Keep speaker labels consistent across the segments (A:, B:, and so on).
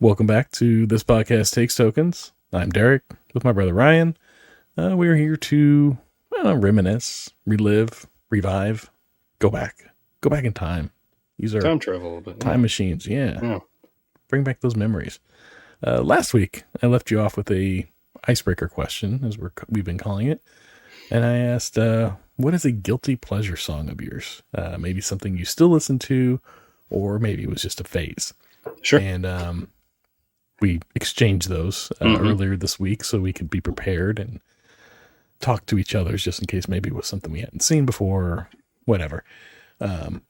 A: Welcome back to This Podcast Takes Tokens. I'm Derek with my brother Ryan. We're here to reminisce, relive, revive, go back in time. Use our
B: time travel a little bit.
A: Time machines, yeah. Bring back those memories. Last week, I left you off with a icebreaker question, as we've been calling it. And I asked, what is a guilty pleasure song of yours? Maybe something you still listen to, or maybe it was just a phase.
B: Sure.
A: And we exchanged those earlier this week so we could be prepared and talk to each other just in case maybe it was something we hadn't seen before or whatever.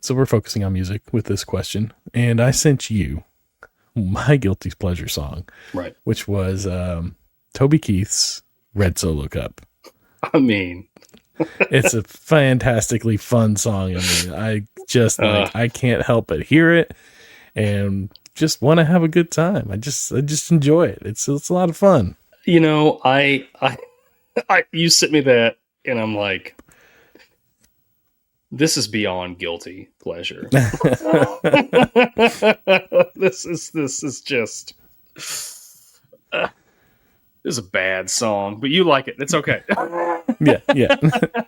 A: So we're focusing on music with this question. And I sent you my guilty pleasure song,
B: right?
A: Which was Toby Keith's Red Solo Cup.
B: I mean,
A: it's a fantastically fun song. I mean, I just I can't help but hear it and just want to have a good time. I just enjoy it. It's a lot of fun.
B: You know, I you sent me that and I'm like, this is beyond guilty pleasure. This is just this is a bad song, but you like it. It's okay.
A: Yeah.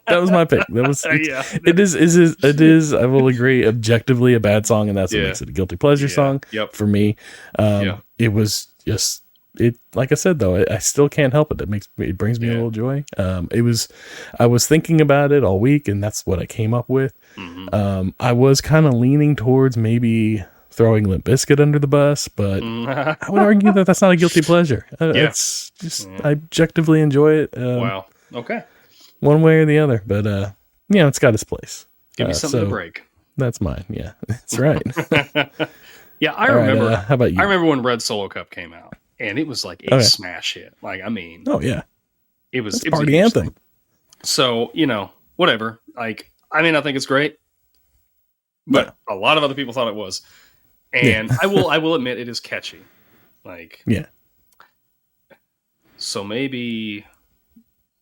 A: That was my pick. That was It is. I will agree, objectively a bad song, and that's what makes it a guilty pleasure song.
B: Yep.
A: For me. It was just it. Like I said, though, I still can't help it. It brings me a little joy. I was thinking about it all week, and that's what I came up with.
B: Mm-hmm.
A: I was kind of leaning towards maybe throwing Limp Bizkit under the bus, but I would argue that that's not a guilty pleasure. It's just I objectively enjoy it.
B: Wow. Okay.
A: One way or the other, but it's got its place.
B: Give me something to break.
A: That's mine. Yeah, that's right.
B: Yeah, I remember.
A: Right, how about you?
B: I remember when Red Solo Cup came out, and it was like a smash hit. Like, I mean, it was a
A: party anthem.
B: So whatever. Like, I mean, I think it's great, but a lot of other people thought it was. And I will admit it is catchy. Like, so maybe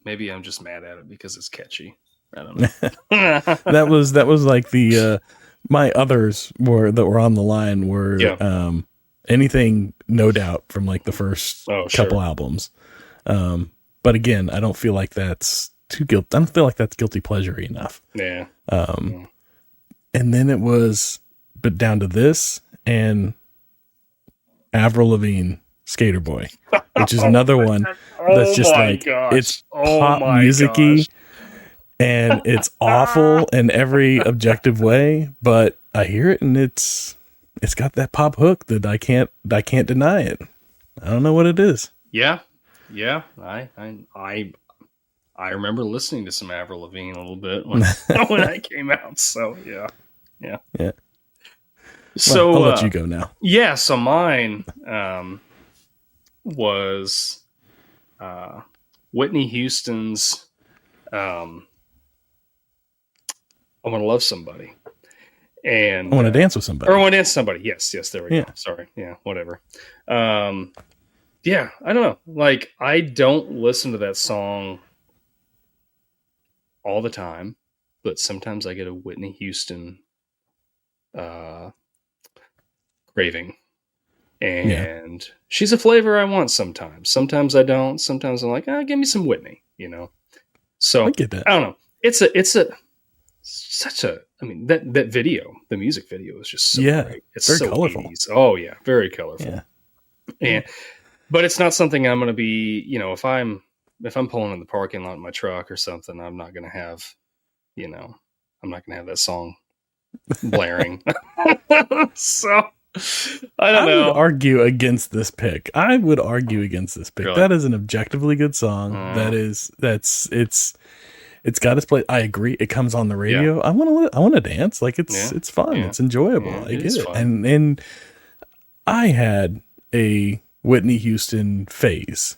B: I'm just mad at it because it's catchy. I don't know.
A: that was like the my others that were on the line were anything No Doubt from like the first couple albums. But again, I don't feel like that's too guilty. I don't feel like that's guilty pleasure enough.
B: Yeah.
A: And then it was down to this and Avril Lavigne, Skater Boy, which is another one that's just it's pop music-y and it's awful in every objective way, but I hear it and it's got that pop hook that I can't deny it. I don't know what it is.
B: Yeah. I remember listening to some Avril Lavigne a little bit when I came out. So yeah. So
A: I'll let you go now.
B: Yeah. So mine was Whitney Houston's "I Want to Love Somebody," and
A: I Want to Dance with Somebody.
B: Or I Want to Dance with Somebody. Yes. There we go. Sorry. Yeah. Whatever. I don't know. Like, I don't listen to that song all the time, but sometimes I get a Whitney Houston craving, and she's a flavor I want sometimes. Sometimes I don't. Sometimes I'm like, give me some Whitney, So
A: I get that.
B: I don't know. It's such a. I mean, that video, the music video, is just so great. It's
A: very
B: so
A: colorful.
B: 80s. Oh yeah, very colorful.
A: Yeah.
B: But it's not something I'm going to be, if I'm pulling in the parking lot in my truck or something, I'm not going to have, I'm not going to have that song blaring. So I don't know.
A: I would argue against this pick. Really? That is an objectively good song. It's got its place. I agree. It comes on the radio. Yeah. I want to dance. Like, it's fun. Yeah. It's enjoyable. I get it. And I had a Whitney Houston phase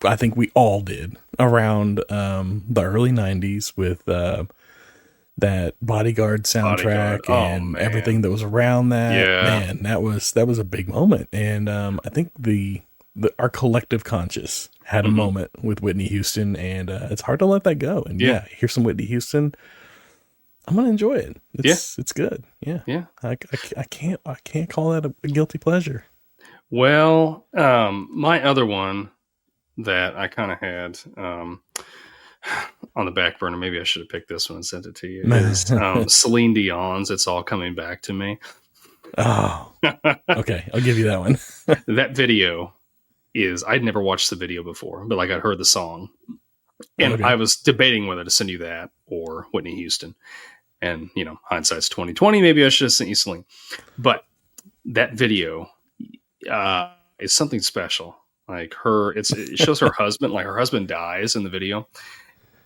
A: I think we all did around the early 90s with that Bodyguard soundtrack and everything that was around that. Man, that was a big moment. And I think our collective conscious had a moment with Whitney Houston, and it's hard to let that go. And hear some Whitney Houston, I'm gonna enjoy it. It's good. Yeah. I can't call that a guilty pleasure.
B: Well, my other one that I kind of had on the back burner, maybe I should have picked this one and sent it to you, is Celine Dion's It's All Coming Back to Me.
A: Oh, okay. I'll give you that one.
B: That video is, I'd never watched the video before, but like I heard the song. And okay. I was debating whether to send you that or Whitney Houston. And, you know, hindsight's 2020. Maybe I should have sent you Celine. But that video is something special. Like it shows her husband, like her husband dies in the video.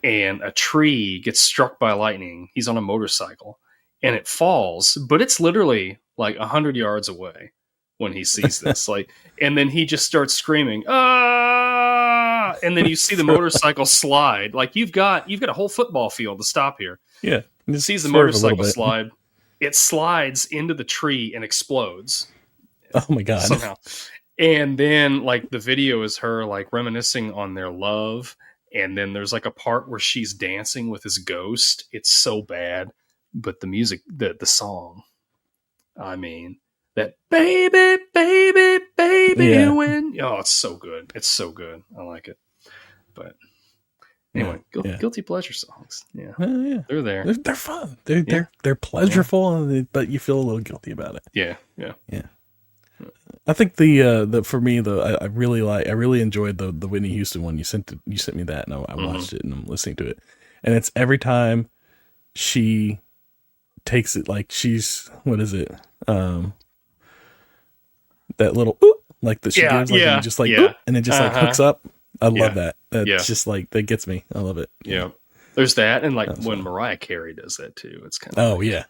B: And a tree gets struck by lightning. He's on a motorcycle. And it falls. But it's literally like 100 yards away when he sees this. And then he just starts screaming, "Ah!" And then you see the motorcycle slide. Like you've got a whole football field to stop here.
A: Yeah.
B: He sees the motorcycle slide. It slides into the tree and explodes.
A: Oh my God.
B: Somehow. And then like the video is her like reminiscing on their love. And then there's like a part where she's dancing with his ghost. It's so bad. But the music, the song, I mean, that baby, baby, baby, when, oh, it's so good. It's so good. I like it. But anyway, guilty pleasure songs. Yeah. They're there.
A: They're fun. They're pleasureful, but you feel a little guilty about it.
B: Yeah.
A: I think for me I really enjoyed the Whitney Houston one. You sent me that, and I watched it, and I'm listening to it, and it's every time she takes it, like she's, what is it? That little like that she gives, like, and just like and it just like hooks up. I love that. That's just like, that gets me. I love it.
B: Yeah. There's that, and like when Mariah Carey does that too, it's kind of it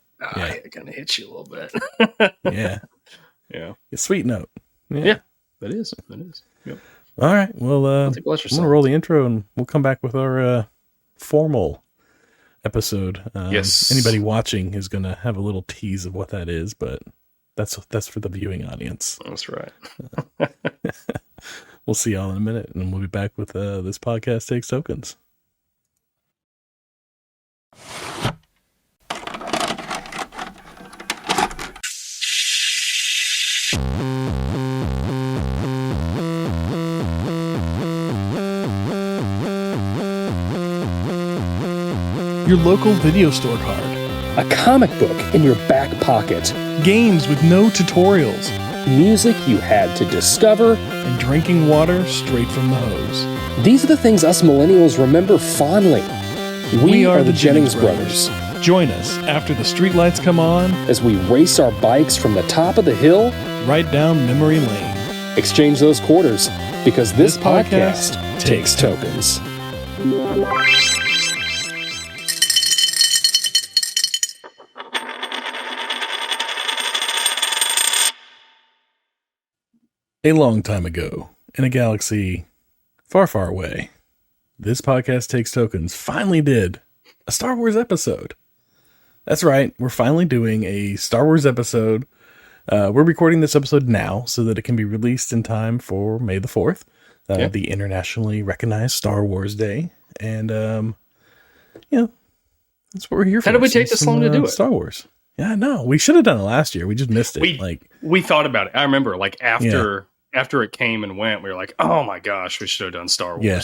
B: kind of hits you a little bit. Yeah. A
A: sweet note.
B: Yeah. That is. Yep.
A: All right. Well, I'm going to roll the intro, and we'll come back with our formal episode.
B: Yes.
A: Anybody watching is going to have a little tease of what that is, but that's for the viewing audience.
B: That's right.
A: We'll see y'all in a minute, and we'll be back with This Podcast Takes Tokens. Your local video store card.
C: A comic book in your back pocket.
A: Games with no tutorials.
C: Music you had to discover.
A: And drinking water straight from the hose.
C: These are the things us millennials remember fondly. We are the Jennings brothers.
A: Join us after the streetlights come on
C: as we race our bikes from the top of the hill
A: right down memory lane.
C: Exchange those quarters, because this podcast takes tokens.
A: A long time ago, in a galaxy far, far away, This Podcast Takes Tokens finally did a Star Wars episode. That's right, we're finally doing a Star Wars episode. We're recording this episode now so that it can be released in time for May the 4th, the internationally recognized Star Wars Day. And, that's what we're here for.
B: How did we take this long to do it?
A: Star Wars. Yeah, no, we should have done it last year. We just missed it.
B: We thought about it. I remember, like, after it came and went, we were like, oh my gosh, we should have done Star Wars.
A: Yeah.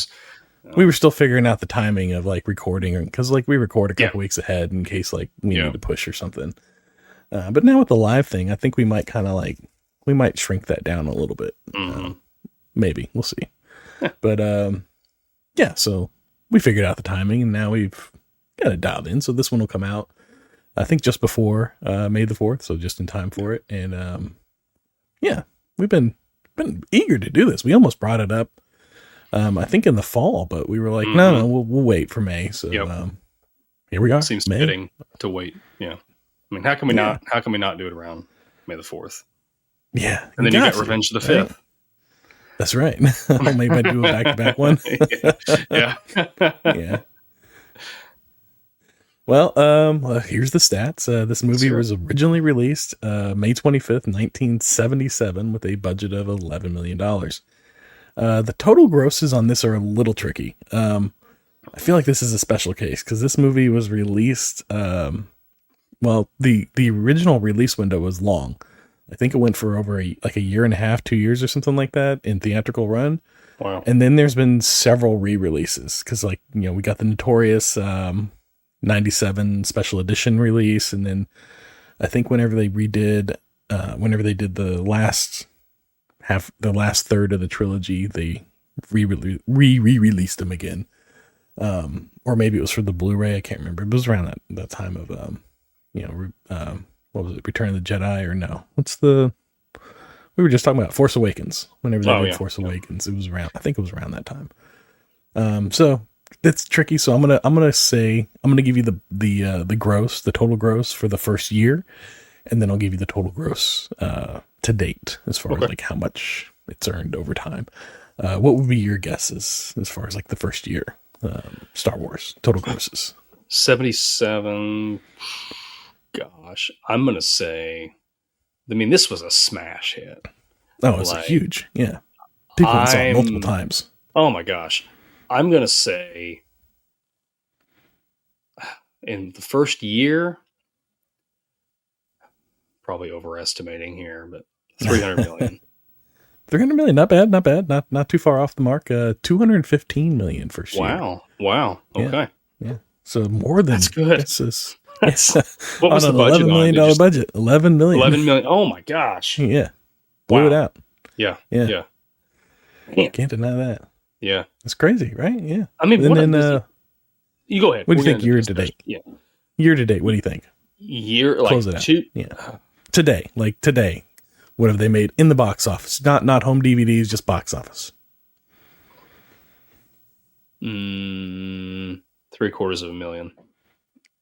A: We were still figuring out the timing of like recording, because like we record a couple weeks ahead in case like we need to push or something. But now with the live thing, I think we might we might shrink that down a little bit. Maybe, we'll see. But so we figured out the timing, and now we've got it dialed in. So this one will come out, I think, just before May the 4th, so just in time for it. And we've been eager to do this. We almost brought it up, I think in the fall, but we were like, no, we'll wait for May. So here we are.
B: Seems fitting to wait. Yeah. I mean, how can we not do it around May the 4th?
A: Yeah.
B: And then you got Revenge of the 5th.
A: That's right. Maybe I do a back-to-back one. Yeah. Well, here's the stats. This movie was originally released May 25th, 1977, with a budget of $11 million. The total grosses on this are a little tricky. I feel like this is a special case because this movie was released. The original release window was long. I think it went for over a year and a half, 2 years or something like that in theatrical run.
B: Wow.
A: And then there's been several re-releases because, like, you know, we got the notorious 97 special edition release. And then I think whenever they did the last third of the trilogy, they re-released them again. Or maybe it was for the Blu-ray. I can't remember. It was around that time of, what was it? Return of the Jedi, or no? We were just talking about Force Awakens. Whenever they did Force Awakens, it was around. I think it was around that time. So it's tricky. So I'm gonna give you the gross, the total gross for the first year, and then I'll give you the total gross to date as far as like how much it's earned over time. What would be your guesses as far as like the first year Star Wars total grosses?
B: 77. Gosh, I'm gonna say. I mean, this was a smash hit.
A: Oh, it's huge. Yeah. People saw it multiple times.
B: Oh my gosh. I'm going to say in the first year, probably overestimating here, but 300 million.
A: 300 million. Not bad. Not too far off the mark. 215 million first year.
B: Wow. Okay.
A: Yeah. So more than
B: that's good. What was the budget? $11
A: million budget. 11 million.
B: 11 million. Oh my gosh.
A: Yeah. Blew it out.
B: Yeah.
A: Can't deny that.
B: Yeah.
A: It's crazy, right? Yeah.
B: I mean, you go ahead.
A: What do you think year to date?
B: Yeah.
A: Year to date, what do you think?
B: Close
A: it out. Yeah. Today. What have they made in the box office? Not home DVDs, just box office.
B: $750,000.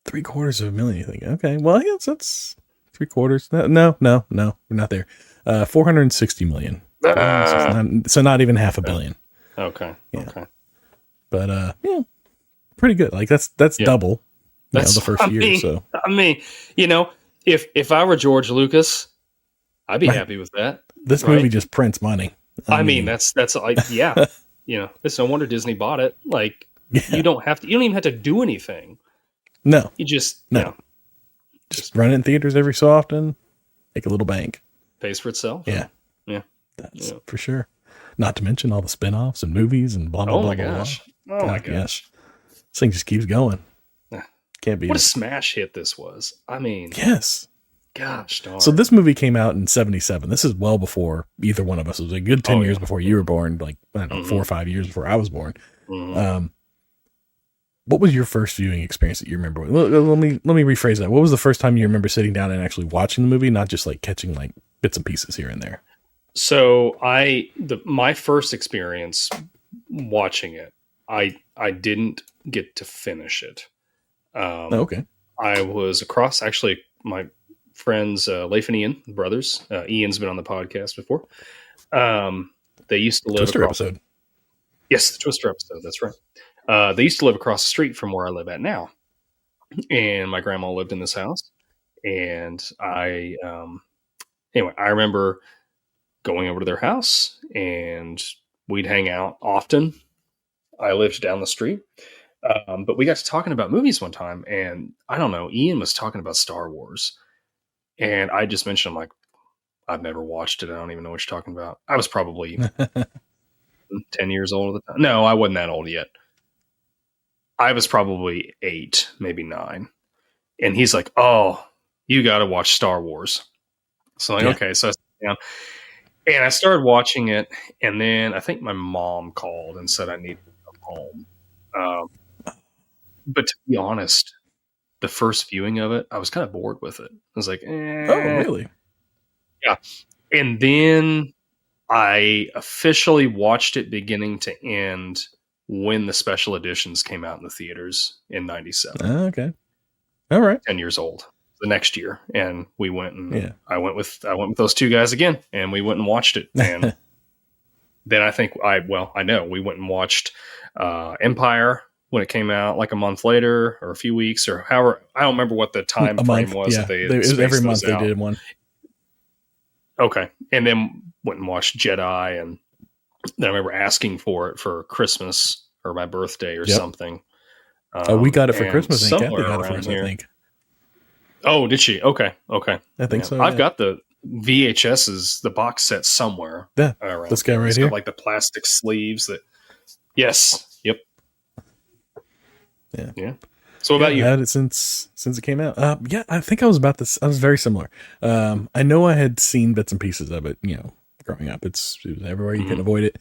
A: $750,000, you think? Okay. Well, I guess that's 3/4. No, we're not there. 460 million. So not even $500 million.
B: Okay.
A: Yeah.
B: Okay.
A: But pretty good. Like that's double. That's the first year. So
B: I mean, if I were George Lucas, I'd be happy with that.
A: This movie just prints money.
B: I mean, that's like, yeah. It's no wonder Disney bought it. Like, you don't even have to do anything.
A: No.
B: You just
A: just run it in theaters every so often. Make a little bank.
B: Pays for itself.
A: Yeah.
B: Yeah.
A: That's for sure. Not to mention all the spin-offs and movies and blah, blah, blah, blah.
B: Oh my gosh.
A: This thing just keeps going. Can't be.
B: What a smash hit this was. I mean.
A: Yes.
B: Gosh darn.
A: So this movie came out in 77. This is well before either one of us. It was a good 10 years before you were born. Like, I don't know, 4 or 5 years before I was born.
B: Mm-hmm.
A: What was your first viewing experience that you remember? Let me rephrase that. What was the first time you remember sitting down and actually watching the movie, not just like catching like bits and pieces here and there?
B: So my first experience watching it, I didn't get to finish it.
A: Okay.
B: I was across, actually, my friends, Leif and Ian, brothers. Ian's been on the podcast before. They used to live
A: Twister
B: across.
A: Episode.
B: Yes, the Twister episode. That's right. They used to live across the street from where I live at now. And my grandma lived in this house. And I remember going over to their house and we'd hang out often. I lived down the street. But we got to talking about movies one time, and I don't know, Ian was talking about Star Wars. And I just mentioned, I'm like, I've never watched it. I don't even know what you're talking about. I was probably 10 years old at the time. No, I wasn't that old yet. I was probably 8, maybe 9. And he's like, oh, you got to watch Star Wars. So I'm like, okay. So I sat down and I started watching it. And then I think my mom called and said I needed to come home. But to be honest, the first viewing of it, I was kind of bored with it. I was like,
A: oh, really?
B: Yeah. And then I officially watched it beginning to end when the special editions came out in the theaters in 97.
A: Okay. All right.
B: 10 years old the next year. And we went and I went with those two guys again, and we went and watched it. And then I think we went and watched Empire when it came out, like a month later or a few weeks or however. I don't remember what the time frame was.
A: Yeah. It was every month they did one.
B: Okay. And then went and watched Jedi, and then I remember asking for it for Christmas or my birthday or something.
A: We got it for Christmas. I think Kathy got it for us, I think.
B: Oh, did she? Okay.
A: I think so.
B: I've got the VHS's, the box set somewhere.
A: Yeah, this guy right here.
B: Like the plastic sleeves that. Yes. Yep. Yeah. So what about you?
A: I had it since it came out. Yeah, I think I was about this. I was very similar. I know I had seen bits and pieces of it, growing up. It was everywhere. You couldn't avoid it.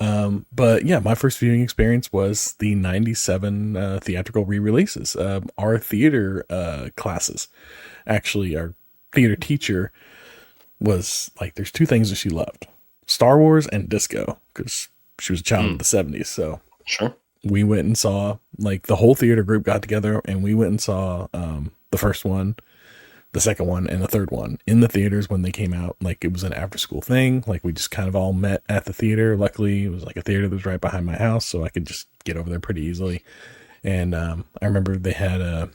A: But yeah, my first viewing experience was the 97 theatrical re-releases. Our theater classes, actually, our theater teacher was like, there's two things that she loved: Star Wars and disco, because she was a child of the 70s. So
B: sure,
A: we went and saw, like, the whole theater group got together and we went and saw the first one, the second one, and the third one in the theaters when they came out. Like, it was an after school thing. Like, we just kind of all met at the theater. Luckily, it was like a theater that was right behind my house, so I could just get over there pretty easily. And I remember they had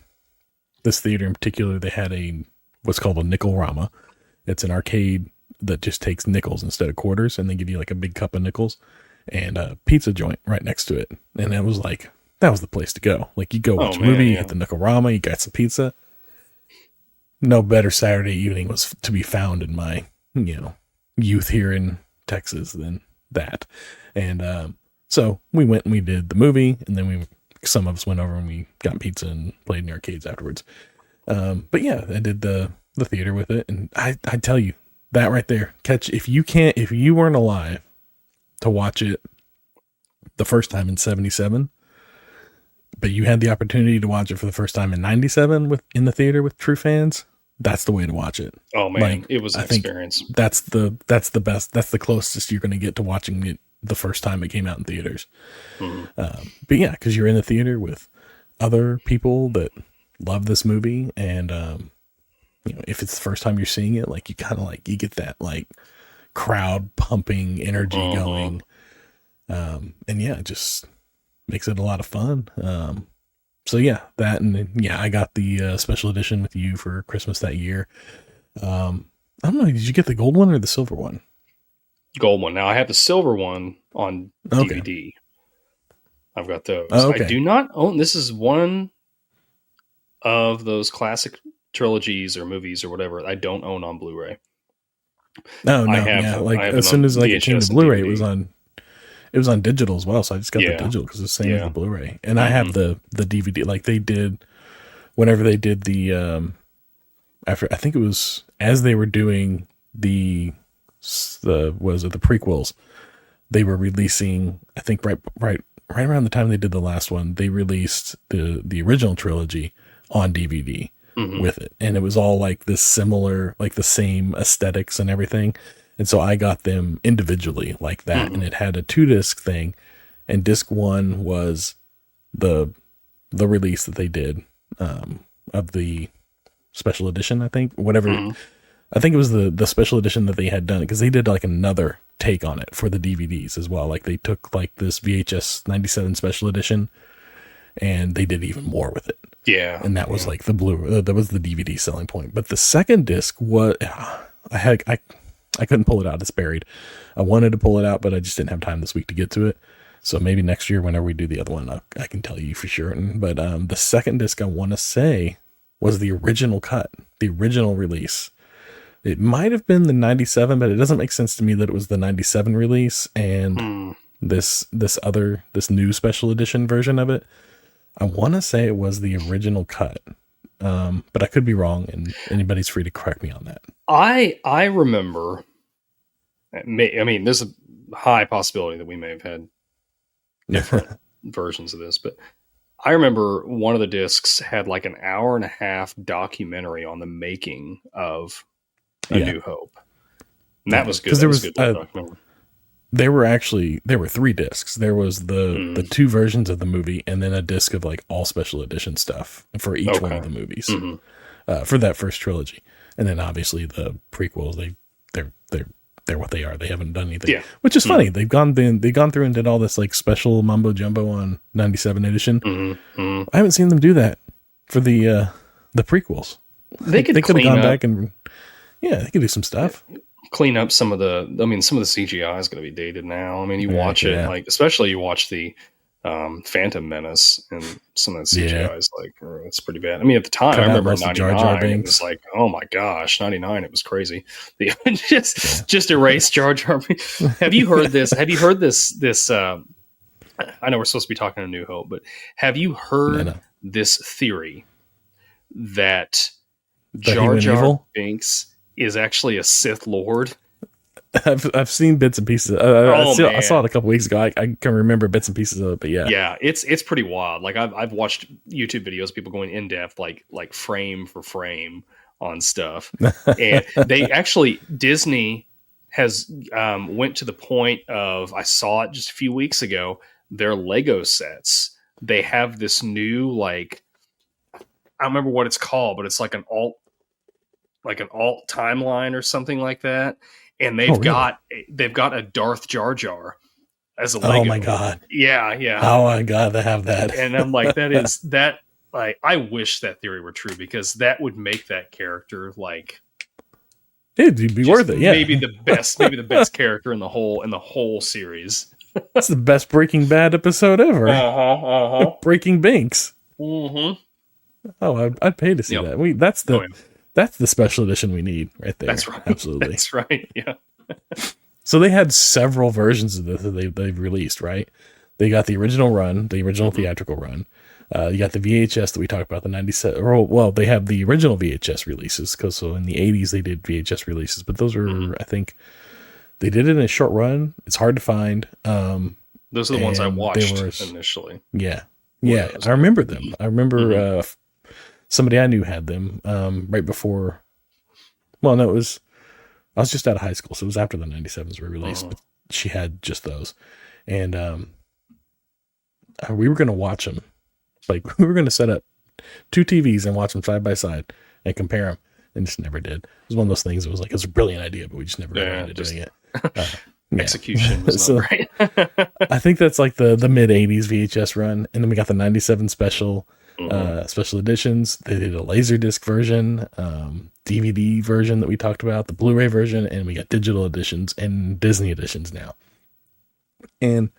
A: this theater in particular, they had what's called a nickel-rama. It's an arcade that just takes nickels instead of quarters, and they give you like a big cup of nickels and a pizza joint right next to it. And that was the place to go. Like, you go watch a movie, you hit the nickel-rama, you got some pizza. No better Saturday evening was to be found in my, youth here in Texas than that. And so we went and we did the movie, and then some of us went over and we got pizza and played in the arcades afterwards. But yeah, I did the theater with it, and I tell you, that right there, if you weren't alive to watch it the first time in 77, but you had the opportunity to watch it for the first time in 97 in the theater with true fans, that's the way to watch it.
B: Oh man, it was an experience.
A: That's the best. That's the closest you're going to get to watching it the first time it came out in theaters. But yeah, because you're in the theater with other people that love this movie, and if it's the first time you're seeing it, like, you kind of you get that like crowd pumping energy going, and yeah, it just makes it a lot of fun. So yeah, that, and yeah, I got the special edition with you for Christmas that year. I don't know, did you get the gold one or the silver one?
B: Gold one. Now I have the silver one on DVD. I've got those. I do not own. This is one of those classic trilogies or movies or whatever I don't own on Blu-ray.
A: No, as soon as it came to Blu-ray, it was on digital as well, so I just got the digital because it's the same as the Blu-ray. And I have the DVD, like they did whenever they did the after, I think it was as they were doing the prequels, they were releasing, I think right around the time they did the last one, they released the original trilogy on DVD with it, and it was all like this similar, like the same aesthetics and everything. And so I got them individually like that, and it had a 2-disc thing, and disc 1 was the release that they did of the special edition, I think, whatever. I think it was the special edition that they had done, because they did like another take on it for the DVDs as well. Like, they took like this VHS 97 special edition and they did even more with it.
B: Yeah.
A: And that was like that was the DVD selling point. But the second disc was, I couldn't pull it out. It's buried. I wanted to pull it out, but I just didn't have time this week to get to it. So maybe next year, whenever we do the other one, I can tell you for sure. But the second disc, I want to say, was the original cut, the original release. It might have been the 97, but it doesn't make sense to me that it was the 97 release and this new special edition version of it. I want to say it was the original cut, but I could be wrong, and anybody's free to correct me on that.
B: I remember, I mean, there's a high possibility that we may have had different versions of this, but I remember one of the discs had like an 1.5-hour documentary on the making of A New Hope. And that was good. There was a good documentary.
A: There were 3 discs. There was the 2 versions of the movie, and then a disc of like all special edition stuff for each one of the movies for that first trilogy. And then obviously the prequels, they're what they are. They haven't done anything, which is funny. They've gone through and did all this like special mumbo jumbo on 97 edition. I haven't seen them do that for the prequels. They could have gone back and they could do some stuff.
B: Clean up some of the CGI is going to be dated now. I mean, you watch it, like, especially you watch the Phantom Menace, and some of that CGI is like, it's pretty bad. I mean, at the time, I remember 99, it was like, oh my gosh, 99, it was crazy. Just erase Jar Jar Binks. Have you heard this? Have you heard this? I know we're supposed to be talking to New Hope, but have you heard this theory that Jar Jar Binks is actually a Sith Lord?
A: I've seen bits and pieces. I saw it a couple weeks ago. I can remember bits and pieces of it, but yeah,
B: it's pretty wild. Like I've watched YouTube videos, people going in depth, like frame for frame on stuff, and they actually Disney has went to the point of, I saw it just a few weeks ago. Their Lego sets, they have this new, like, I don't remember what it's called, but it's like an alt timeline or something like that. And they've got a Darth Jar Jar as a Lego.
A: Oh my god!
B: Yeah.
A: Oh my god, they have that.
B: And I'm like, that. Like, I wish that theory were true, because that would make that character like
A: it'd be worth it. Yeah,
B: maybe the best character in the whole series.
A: That's the best Breaking Bad episode ever. Breaking Binks.
B: Mm-hmm.
A: Oh, I'd pay to see that. That's the special edition we need right there. That's right. Absolutely.
B: That's right. Yeah.
A: So they had several versions of this that they've released, right? They got the original run, the original theatrical run. You got the VHS that we talked about, the 97. Well, they have the original VHS releases, because so in the 80s they did VHS releases, but those are, I think, they did it in a short run. It's hard to find.
B: Those are the ones I watched initially.
A: Yeah. I remember them. I remember somebody I knew had them right before. Well, no, I was just out of high school, so it was after the 97s were released. But she had just those, and we were going to watch them. Like, we were going to set up 2 TVs and watch them side by side and compare them, and just never did. It was one of those things. It was like, it was a brilliant idea, but we just never got around to doing it.
B: Execution was not right.
A: I think that's like the mid 80s VHS run, and then we got the 97 special editions. They did a Laserdisc version, DVD version that we talked about, the Blu-ray version, and we got digital editions and Disney editions now. And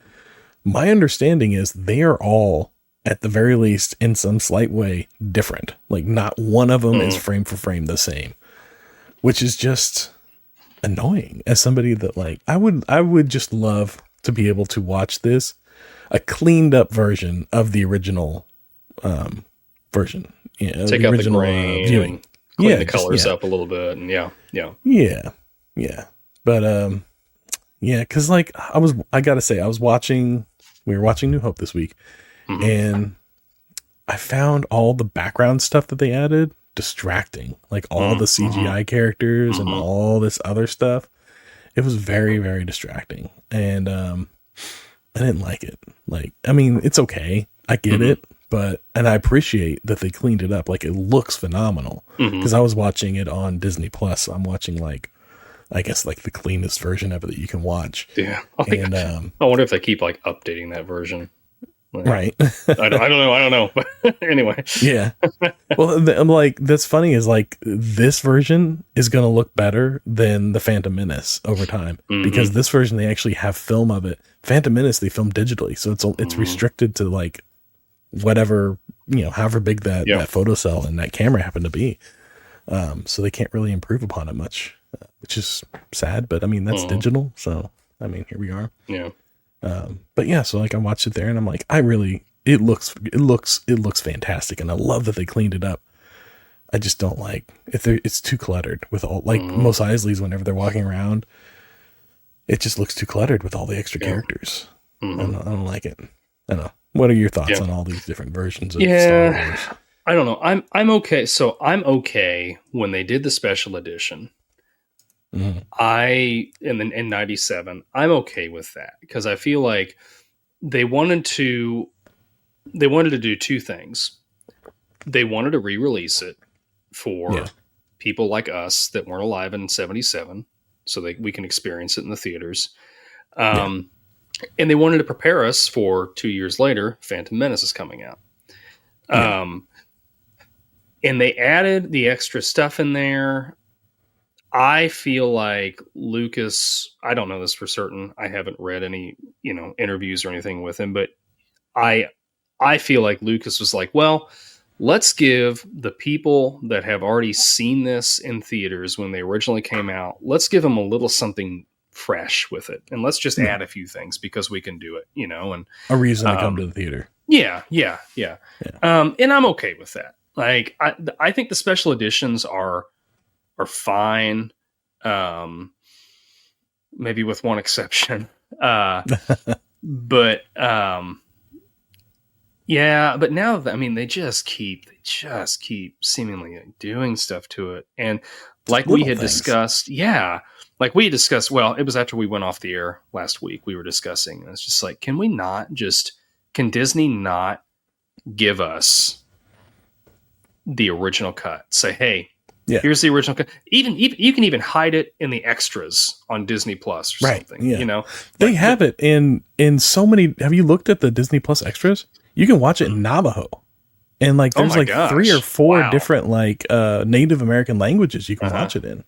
A: my understanding is they are all, at the very least, in some slight way, different. Like, not one of them is frame for frame the same, which is just annoying. As somebody that, like, I would just love to be able to watch this, a cleaned up version of the original version.
B: Take
A: the
B: out
A: original
B: the grain,
A: viewing.
B: Clean the colors up a little bit, and yeah.
A: But because like I gotta say, we were watching New Hope this week, and I found all the background stuff that they added distracting, like all the CGI characters and all this other stuff. It was very, very distracting, and I didn't like it. Like, I mean, it's okay, I get it, and I appreciate that they cleaned it up. Like, it looks phenomenal, because I was watching it on Disney Plus. I'm watching, like, I guess, like, the cleanest version of it that you can watch.
B: Yeah. And I wonder if they keep, like, updating that version. Like,
A: right.
B: I don't know. But anyway.
A: Yeah. Well, I'm like, that's funny is, like, this version is going to look better than the Phantom Menace over time, because this version, they actually have film of it. Phantom Menace, they film digitally. So it's restricted to, like, whatever, however big that photo cell and that camera happened to be. So they can't really improve upon it much, which is sad, but I mean, that's digital. So, I mean, here we are.
B: Yeah.
A: But yeah, so like I watched it there and I'm like, it looks fantastic. And I love that they cleaned it up. I just don't like it's too cluttered with all, like Mos Eisley's, whenever they're walking around, it just looks too cluttered with all the extra characters. I don't like it. I don't know. What are your thoughts on all these different versions of Star Wars?
B: I don't know. I'm okay. So I'm okay when they did the special edition. In 97, I'm okay with that, because I feel like they wanted to do 2 things. They wanted to re-release it for people like us that weren't alive in 77, so that we can experience it in the theaters. And they wanted to prepare us for 2 years later, Phantom Menace is coming out. And they added the extra stuff in there. I feel like Lucas, I don't know this for certain, I haven't read any, interviews or anything with him, but I feel like Lucas was like, well, let's give the people that have already seen this in theaters when they originally came out, let's give them a little something fresh with it. And let's just add a few things because we can do it, and
A: a reason to come to the theater.
B: Yeah. And I'm okay with that. Like, I think the special editions are fine. Maybe with one exception. But yeah, but now they just keep seemingly doing stuff to it. And like we had discussed, well, it was after we went off the air last week, we were discussing, and it's just like, can Disney not give us the original cut? Say, hey, here's the original cut. Even you can even hide it in the extras on Disney Plus or something. Yeah.
A: They have it in so many. Have you looked at the Disney Plus extras? You can watch it in Navajo, and there's 3 or 4 different Native American languages you can watch it in,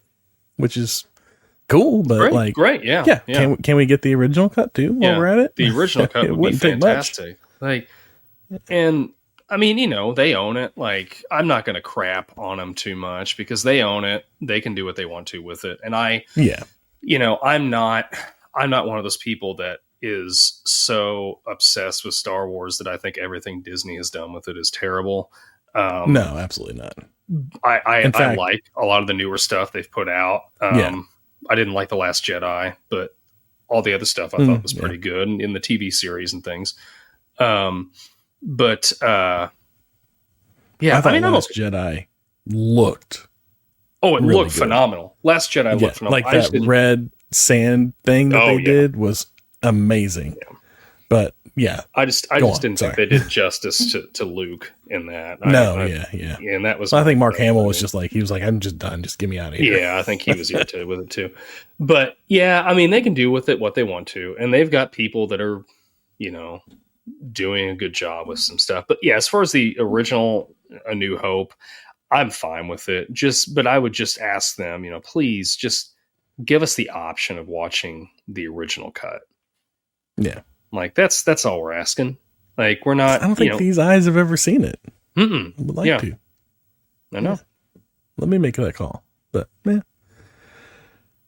A: which is cool. But
B: great, yeah.
A: Can we get the original cut too while we're at it?
B: The original cut would be fantastic. And I mean, they own it. Like, I'm not going to crap on them too much because they own it. They can do what they want to with it. And I'm not one of those people that is so obsessed with Star Wars that I think everything Disney has done with it is terrible.
A: No, absolutely not.
B: I like a lot of the newer stuff they've put out. I didn't like The Last Jedi, but all the other stuff I thought was pretty good in the TV series and things. I thought Last Jedi
A: looked.
B: Oh, it really looked phenomenal. Last Jedi looked phenomenal.
A: Like that red sand thing that they did was amazing. Yeah. But I just didn't think they did justice to Luke in that. And that was. I think Mark Hamill was just like, he was like, I'm just done. Just get me out of here.
B: Yeah, I think he was irritated with it too. But they can do with it what they want to, and they've got people that are, doing a good job with some stuff. But as far as the original A New Hope, I'm fine with it. But I would just ask them, please just give us the option of watching the original cut.
A: Yeah.
B: That's all we're asking. We're not.
A: I don't think these eyes have ever seen it. I would like to.
B: I know.
A: Let me make that call. But All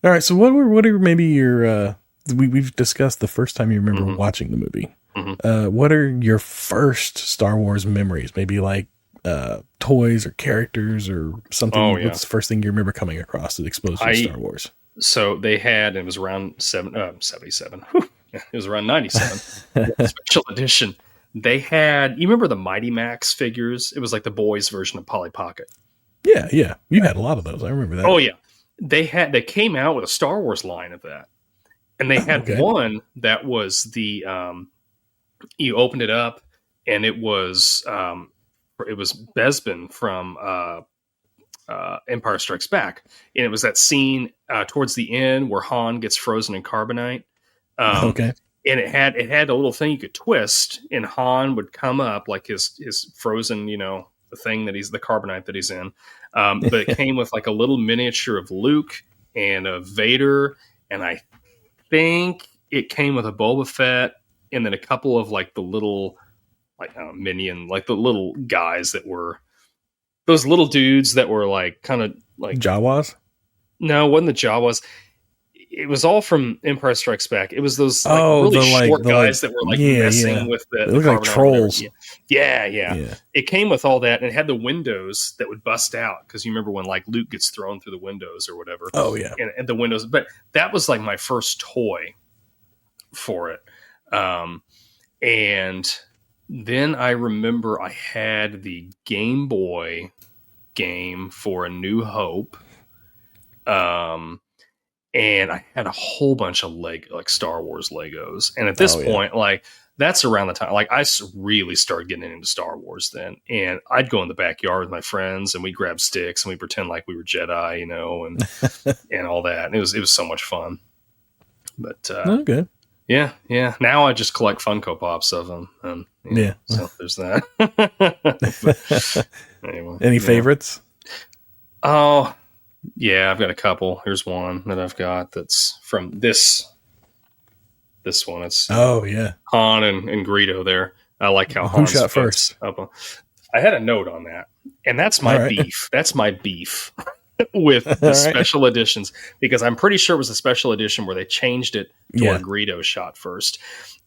A: right. So what are maybe your? We've discussed the first time you remember watching the movie. What are your first Star Wars memories? Maybe toys or characters or something. What's the first thing you remember coming across that exposed you to Star Wars?
B: So they had, it was around 77. It was around 97. Special edition. They had, you remember the Mighty Max figures? It was like the boys' version of Polly Pocket.
A: Yeah. You had a lot of those. I remember that.
B: Oh yeah. They came out with a Star Wars line of that. And they had one that was the, you opened it up and it was Bespin from Empire Strikes Back. And it was that scene towards the end where Han gets frozen in carbonite. And it had a little thing you could twist and Han would come up like his frozen, the thing that the carbonite that he's in. But it came with a little miniature of Luke and of Vader. And I think it came with a Boba Fett and then a couple of the little minion, the little guys that were those little dudes that were kind of
A: Jawas.
B: No, it wasn't the Jawas. It was all from Empire Strikes Back. It was those really short guys that were messing with the
A: look like trolls.
B: Yeah. It came with all that and it had the windows that would bust out because you remember when Luke gets thrown through the windows or whatever.
A: Oh yeah,
B: and the windows. But that was my first toy for it. And then I remember I had the Game Boy game for A New Hope. And I had a whole bunch of Star Wars Legos. And at this point, that's around the time, I really started getting into Star Wars then. And I'd go in the backyard with my friends and we'd grab sticks and we'd pretend like we were Jedi, and all that. And it was so much fun. But,
A: okay.
B: Yeah. Now I just collect Funko Pops of them. And, so there's that. But, anyway.
A: Any favorites?
B: Oh, yeah, I've got a couple. Here's one that I've got that's from this one. It's
A: Han
B: and Greedo there. I like how
A: who shot first.
B: I had a note on that, and that's my beef. That's my beef with the special editions, because I'm pretty sure it was a special edition where they changed it to where Greedo shot first.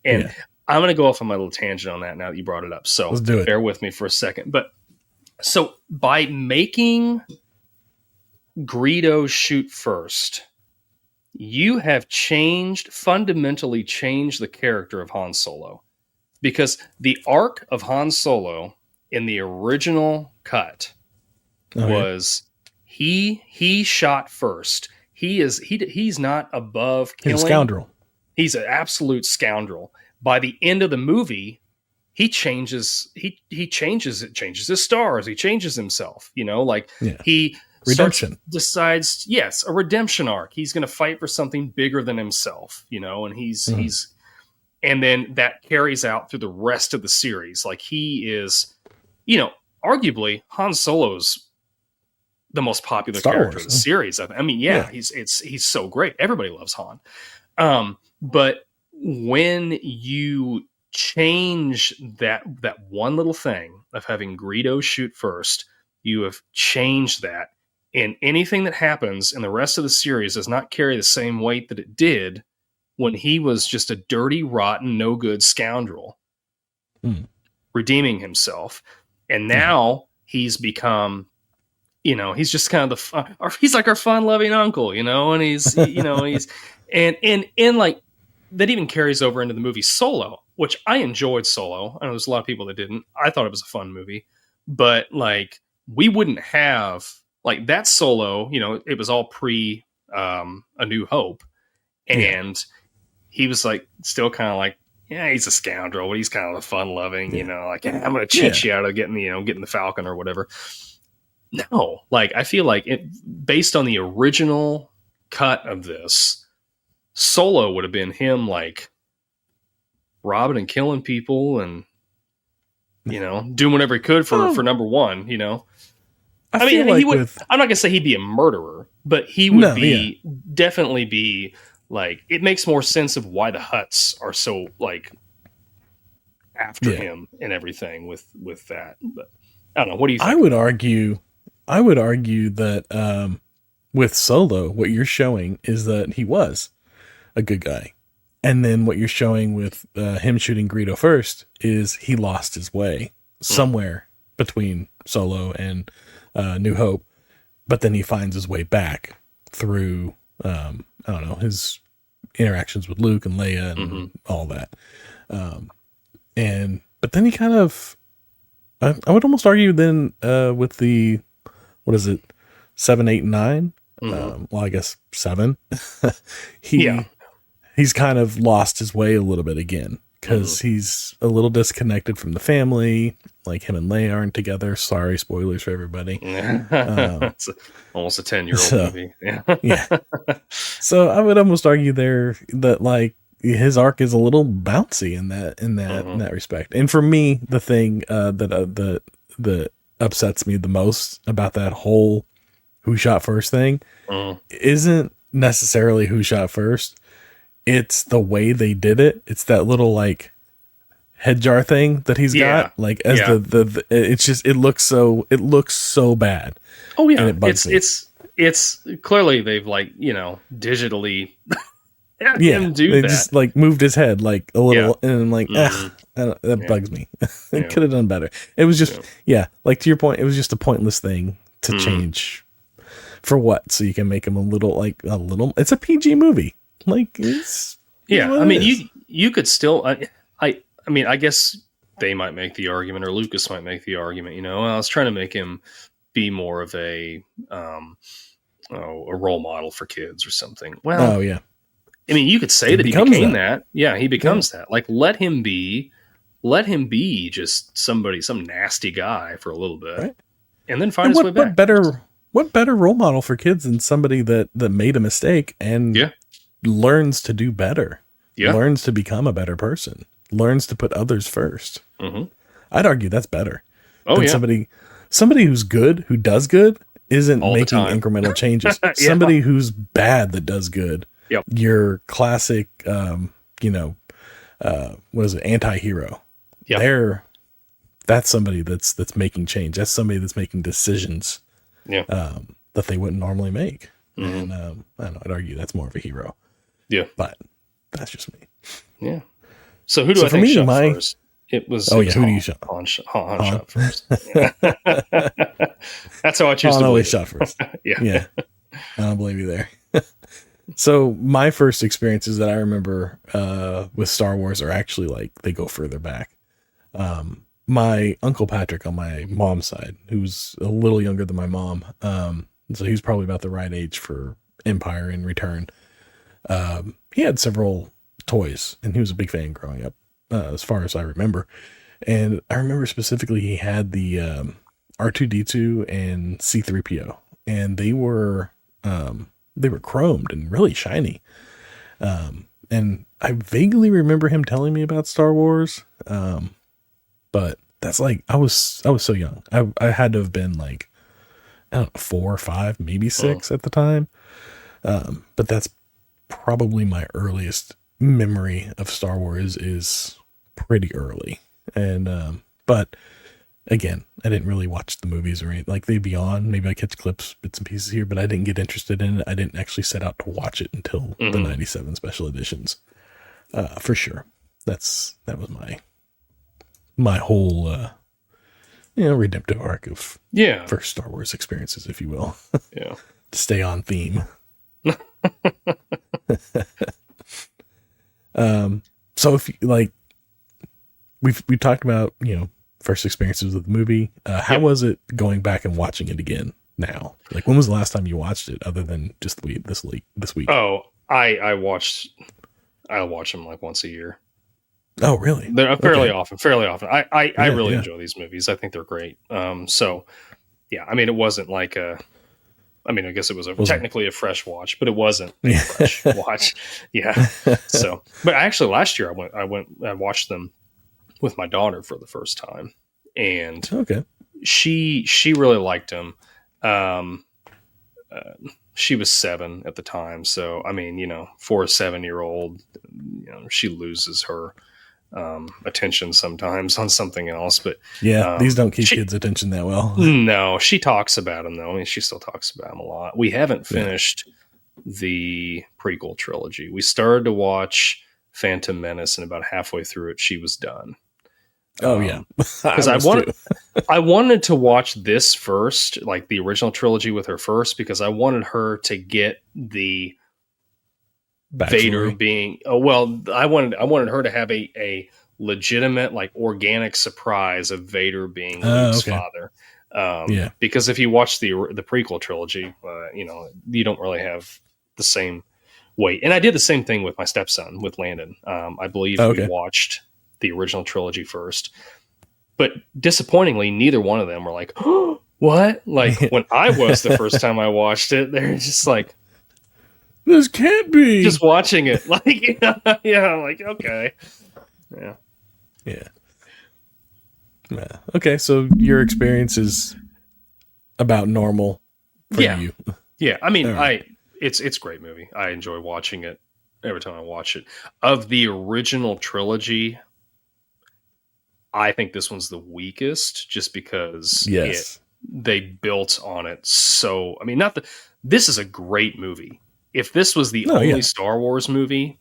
B: And I'm going to go off on my little tangent on that now that you brought it up. So
A: let's do it.
B: Bear with me for a second. But so by making Greedo shoot first, you have fundamentally changed the character of Han Solo, because the arc of Han Solo in the original cut was he shot first. He's not above killing.
A: He's a scoundrel.
B: He's an absolute scoundrel. By the end of the movie, he changes his stars. He changes himself, he
A: redemption
B: decides, a redemption arc. He's going to fight for something bigger than himself, and he's and then that carries out through the rest of the series. Like, he is, arguably Han Solo's the most popular character of the series. I mean, he's so great. Everybody loves Han. But when you change that one little thing of having Greedo shoot first, you have changed that. And anything that happens in the rest of the series does not carry the same weight that it did when he was just a dirty, rotten, no good scoundrel redeeming himself. And now he's become, he's just kind of he's like our fun loving uncle, and he's, and like that even carries over into the movie Solo, which I enjoyed Solo. I know there's a lot of people that didn't. I thought it was a fun movie, but like, we wouldn't have like that Solo, it was all pre A New Hope. And he was like, still kind of like, he's a scoundrel, but he's kind of fun loving, like, I'm going to cheat you out of getting the Falcon or whatever. No, like, I feel like based on the original cut of this, Solo would have been him like robbing and killing people and, doing whatever he could for number one, I mean, like I'm not going to say he'd be a murderer, but he would definitely be like, it makes more sense of why the Hutts are so like after him and everything with that. But I don't know. What do you think?
A: I would argue that with Solo, what you're showing is that he was a good guy. And then what you're showing with him shooting Greedo first is he lost his way somewhere between Solo and New Hope, but then he finds his way back through his interactions with Luke and Leia and all that. But then he kind of, I would almost argue then with the, what is it, 7, 8, and 9? Well, I guess 7. He's kind of lost his way a little bit again, because he's a little disconnected from the family. Like, him and Leia aren't together. Sorry, spoilers for everybody.
B: It's almost a 10-year-old movie.
A: Yeah. So I would almost argue there that like his arc is a little bouncy in that respect. And for me, the thing that upsets me the most about that whole who shot first thing isn't necessarily who shot first. It's the way they did it. It's that little like head jar thing that he's got, like as it's just, it looks so bad.
B: Oh yeah.
A: And it bugs me.
B: It's clearly they've like, digitally had him do
A: they
B: that.
A: Just like moved his head like a little and I'm like, that bugs me. It could have done better. It was just, like to your point, it was just a pointless thing to change for what? So you can make him a little, it's a PG movie. Like, it's,
B: I mean, you could still, I mean, I guess they might make the argument, or Lucas might make the argument, I was trying to make him be more of a role model for kids or something. Well, I mean, you could say that he became that. Yeah, he becomes that. Like, let him be just some nasty guy for a little bit, and then find his way back.
A: What better role model for kids than somebody that made a mistake and learns to do better, learns to become a better person, learns to put others first. I'd argue that's better. Somebody who's good, who does good, isn't all making incremental changes. Somebody who's bad that does good. Your classic, what is it, anti-hero. that's somebody that's making change. That's somebody that's making decisions that they wouldn't normally make. And I don't know, I'd argue that's more of a hero.
B: Yeah.
A: But that's just me.
B: Yeah. So who do I think shot first? It was
A: who do you shot?
B: Han shot first. Yeah. That's how I choose to
A: always shot first. Yeah. I don't blame you there. So my first experiences that I remember with Star Wars are actually like, they go further back. My Uncle Patrick on my mom's side, who's a little younger than my mom, so he's probably about the right age for Empire and Return. He had several toys, and he was a big fan growing up, as far as I remember. And I remember specifically he had the R2-D2 and C-3PO, and they were chromed and really shiny. And I vaguely remember him telling me about Star Wars, but that's like, I was so young. I had to have been like, I don't know, 4 or 5, maybe 6 at the time. But that's probably my earliest memory of Star Wars is pretty early. And, but again, I didn't really watch the movies or anything. Like, they'd be on, maybe I catch clips, bits and pieces here, but I didn't get interested in it. I didn't actually set out to watch it until the 97 special editions. For sure. That was my whole, redemptive arc of first Star Wars experiences, if you will.
B: Yeah.
A: To stay on theme. So if you, like, we talked about, first experiences with the movie. How was it going back and watching it again now? Like, when was the last time you watched it other than just this week?
B: Oh, I watch them like once a year.
A: Oh, really?
B: They're fairly often. I really enjoy these movies. I think they're great. So yeah, I mean, it wasn't like I guess it was technically a fresh watch, but it wasn't a fresh watch. Yeah. So, but actually last year I watched them with my daughter for the first time, and she really liked them. She was 7 at the time, so I mean, for a 7-year-old, she loses her attention sometimes on something else. But
A: these don't keep kids' attention that well.
B: No, she talks about them though. I mean, she still talks about them a lot. We haven't finished the prequel trilogy. We started to watch Phantom Menace, and about halfway through it, she was done. Because I wanted to watch this first, like the original trilogy with her first, because I wanted her to get the Vader being. I wanted her to have a legitimate, like, organic surprise of Vader being Luke's father. Because if you watch the prequel trilogy, you don't really have the same weight. And I did the same thing with my stepson, with Landon. I believe we watched the original trilogy first, but disappointingly, neither one of them were like, oh, what? Like, when I was the first time I watched it, they're just like,
A: this can't be.
B: Just watching it, like, I'm like, okay, yeah.
A: Okay, so your experience is about normal for you.
B: Yeah, I mean, it's a great movie. I enjoy watching it every time I watch it. Of the original trilogy, I think this one's the weakest, just because they built on it. So, I mean, this is a great movie. If this was the only Star Wars movie,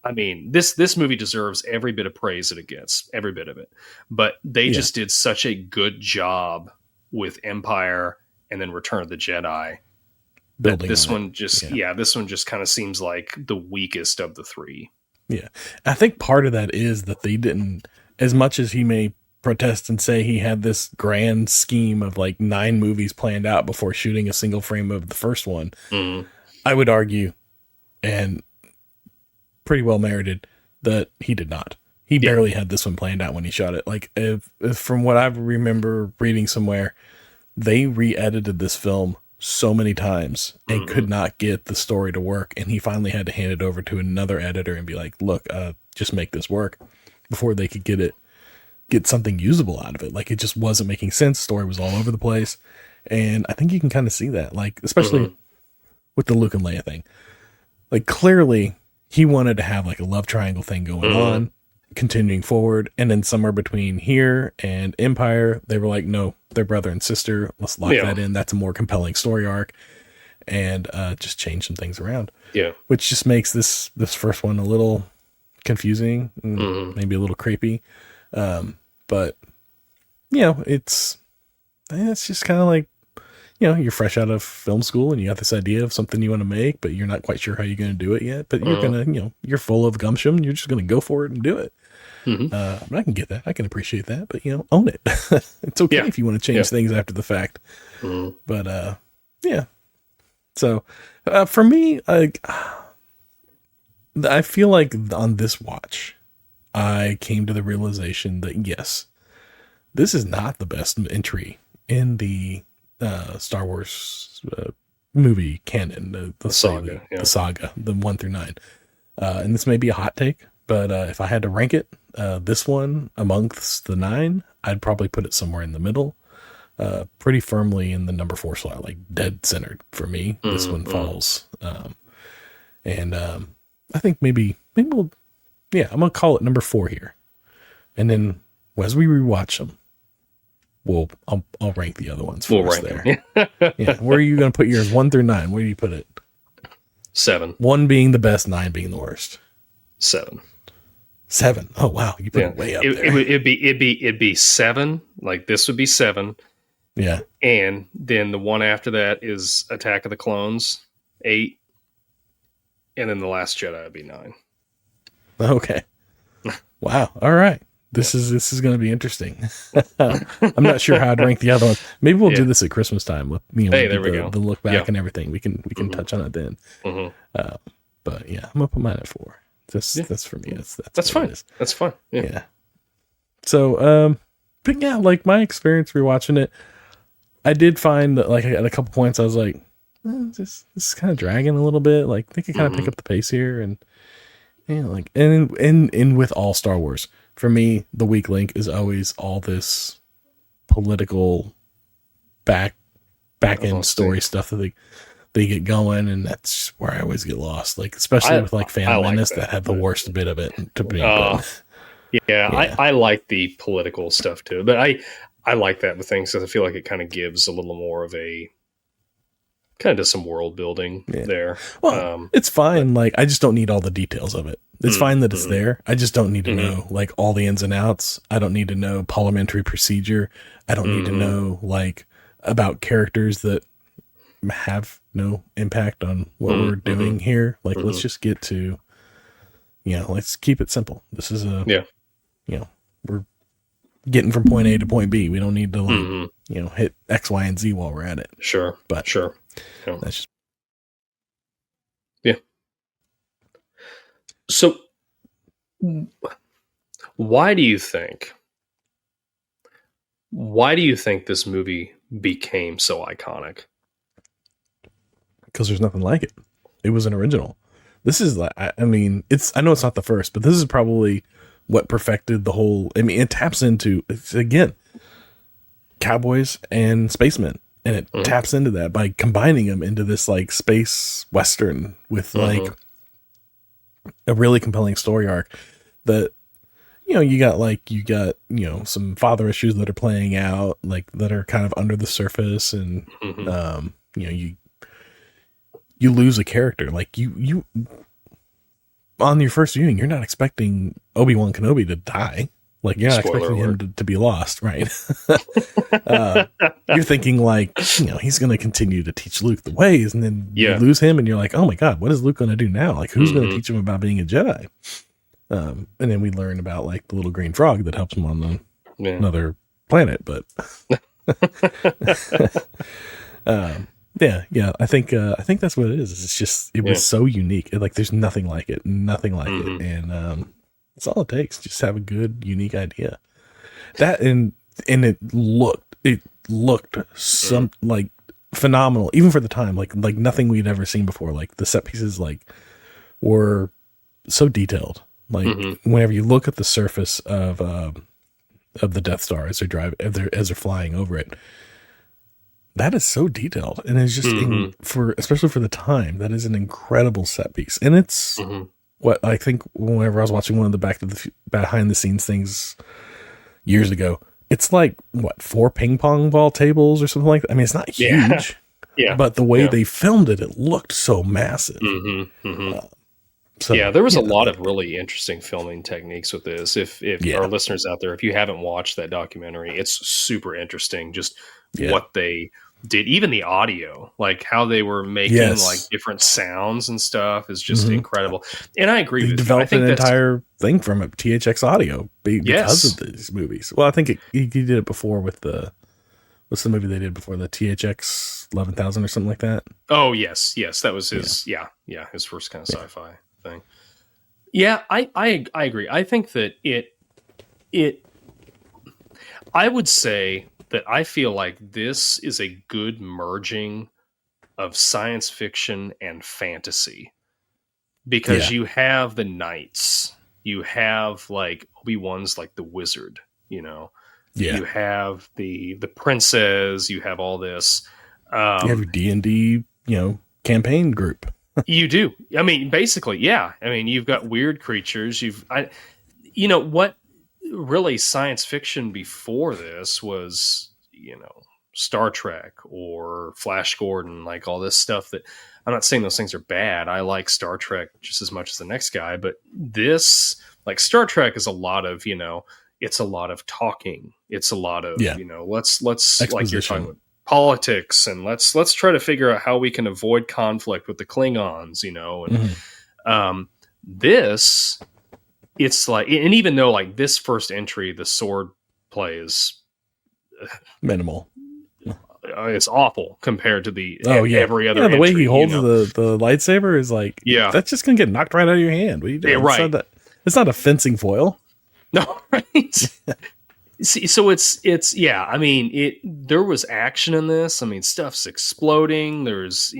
B: I mean, this movie deserves every bit of praise that it gets, every bit of it. But they just did such a good job with Empire and then Return of the Jedi. That this one just kind of seems like the weakest of the 3.
A: Yeah. I think part of that is that they didn't, as much as he may protest and say he had this grand scheme of like 9 movies planned out before shooting a single frame of the first one, I would argue, and pretty well merited, that he did not. He barely had this one planned out when he shot it. Like, if from what I remember reading somewhere, they re-edited this film so many times and could not get the story to work, and he finally had to hand it over to another editor and be like, look, just make this work, before they could get something usable out of it. Like, it just wasn't making sense. Story was all over the place, and I think you can kind of see that, like, especially with the Luke and Leia thing. Like, clearly he wanted to have like a love triangle thing going on, continuing forward. And then somewhere between here and Empire, they were like, no, they're brother and sister. Let's lock that in. That's a more compelling story arc. And just change some things around.
B: Yeah.
A: Which just makes this first one a little confusing, maybe a little creepy. But, you know, it's just kind of like, you know, you're fresh out of film school and you got this idea of something you want to make, but you're not quite sure how you're going to do it yet. But you're going to, you know, you're full of gumption. And you're just going to go for it and do it. I can get that. I can appreciate that. But, you know, own it. It's okay if you want to change things after the fact. But, yeah. So, for me, I feel like on this watch, I came to the realization that, yes, this is not the best entry in the Star Wars movie canon, the saga, the 1 through 9. And this may be a hot take, but if I had to rank it, this one amongst the 9, I'd probably put it somewhere in the middle. Pretty firmly in the number 4 slot, like dead centered for me. This one falls. And I think maybe we'll, I'm going to call it number 4 here. And then as we rewatch them, I'll rank the other ones for us there. Where are you going to put yours? 1 through 9. Where do you put it?
B: 7.
A: 1 being the best, 9 being the worst.
B: 7.
A: 7. Oh wow, you put it way up there.
B: It'd be 7. Like this would be 7.
A: Yeah.
B: And then the one after that is Attack of the Clones, 8. And then The Last Jedi would be 9.
A: Okay. Wow. All right. This is going to be interesting. I'm not sure how I'd rank the other ones. Maybe we'll do this at Christmas time with
B: there we go.
A: The look back and everything. We can touch on it then. But yeah, I'm gonna put mine at 4. That's for me. That's
B: fine. That's fine.
A: Yeah. So but yeah, like my experience rewatching it, I did find that like at a couple points I was like, this is kind of dragging a little bit. Like they could kind of pick up the pace here, and like and with all Star Wars. For me, the weak link is always all this political back end story stuff that they get going, and that's where I always get lost. Like especially with like Phantom Menace that had the worst bit of it to me.
B: I like the political stuff too, but I like that with things because I feel like it kind of gives a little more of a kind of does some world building there.
A: Well, it's fine. Like I just don't need all the details of it. It's fine that it's there. I just don't need to know like all the ins and outs. I don't need to know parliamentary procedure. I don't need to know like about characters that have no impact on what we're doing here. Like let's just get to, let's keep it simple. This is we're getting from point A to point B. We don't need to like, hit X, Y, and Z while we're at it.
B: Sure.
A: But
B: sure.
A: That's just.
B: Yeah. So why do you think this movie became so iconic?
A: Because there's nothing like it. It was an original. This is like, I know it's not the first, but this is probably what perfected the whole. I mean, it taps into, again, cowboys and spacemen, and it taps into that by combining them into this like space western with like a really compelling story arc that, you got some father issues that are playing out, like that are kind of under the surface, and you lose a character. Like you on your first viewing, you're not expecting Obi-Wan Kenobi to die. Like you're not expecting him to be lost, right? You're thinking like, he's going to continue to teach Luke the ways, and then you lose him, and you're like, oh my God, what is Luke going to do now? Like who's going to teach him about being a Jedi? And then we learn about like the little green frog that helps him on another planet. But I think that's what it is. It's just, it was so unique. Like there's nothing like it, it. And, it's all it takes. Just have a good, unique idea. That and it looked some like phenomenal, even for the time, like nothing we'd ever seen before. Like the set pieces, like were so detailed. Like whenever you look at the surface of the Death Star as they're flying over it, that is so detailed, and it's just especially for the time, that is an incredible set piece, and it's what I think whenever I was watching one of the behind the scenes things years ago, it's like what 4 ping pong ball tables or something like that. I mean, it's not huge, but the way they filmed it, it looked so massive. So,
B: there was a lot of really interesting filming techniques with this. If our listeners out there, if you haven't watched that documentary, it's super interesting. Just what they did, even the audio, like how they were making like different sounds and stuff is just incredible. And I agree with you.
A: Developed an entire thing from it, THX audio, because of these movies. Well, I think he did it before with what's the movie they did before, the THX 11,000 or something like that?
B: Oh, yes. That was his, his first kind of sci-fi thing. Yeah, I agree. I think that I would say that I feel like this is a good merging of science fiction and fantasy, because you have the knights, you have like Obi-Wan's like the wizard, you have the princess, you have all this.
A: You have your D&D, campaign group.
B: You do. I mean, basically, I mean, you've got weird creatures. What really science fiction before this was, Star Trek or Flash Gordon, like all this stuff that I'm not saying those things are bad. I like Star Trek just as much as the next guy, but this, like Star Trek is a lot of, it's a lot of talking. It's a lot of, let's like you're talking about politics, and let's try to figure out how we can avoid conflict with the Klingons, and this, it's like, and even though like this first entry, the sword play is
A: minimal,
B: it's awful compared to the every other.
A: The way he holds the lightsaber is like, that's just gonna get knocked right out of your hand. What are you doing?
B: Right.
A: It's not a fencing foil.
B: No, right. See, so it's I mean, there was action in this. I mean, stuff's exploding. There's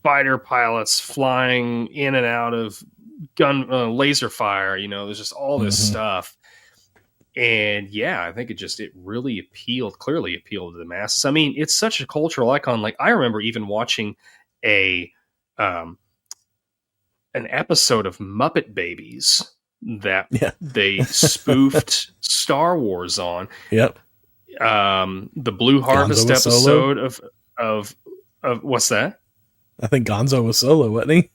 B: fighter pilots flying in and out of gun laser fire. There's just all this stuff. And I think it really clearly appealed to the masses. I mean, it's such a cultural icon. Like I remember even watching an episode of Muppet Babies that they spoofed Star Wars on.
A: Yep.
B: The Blue Harvest episode of what's that?
A: I think Gonzo was Solo, wasn't he?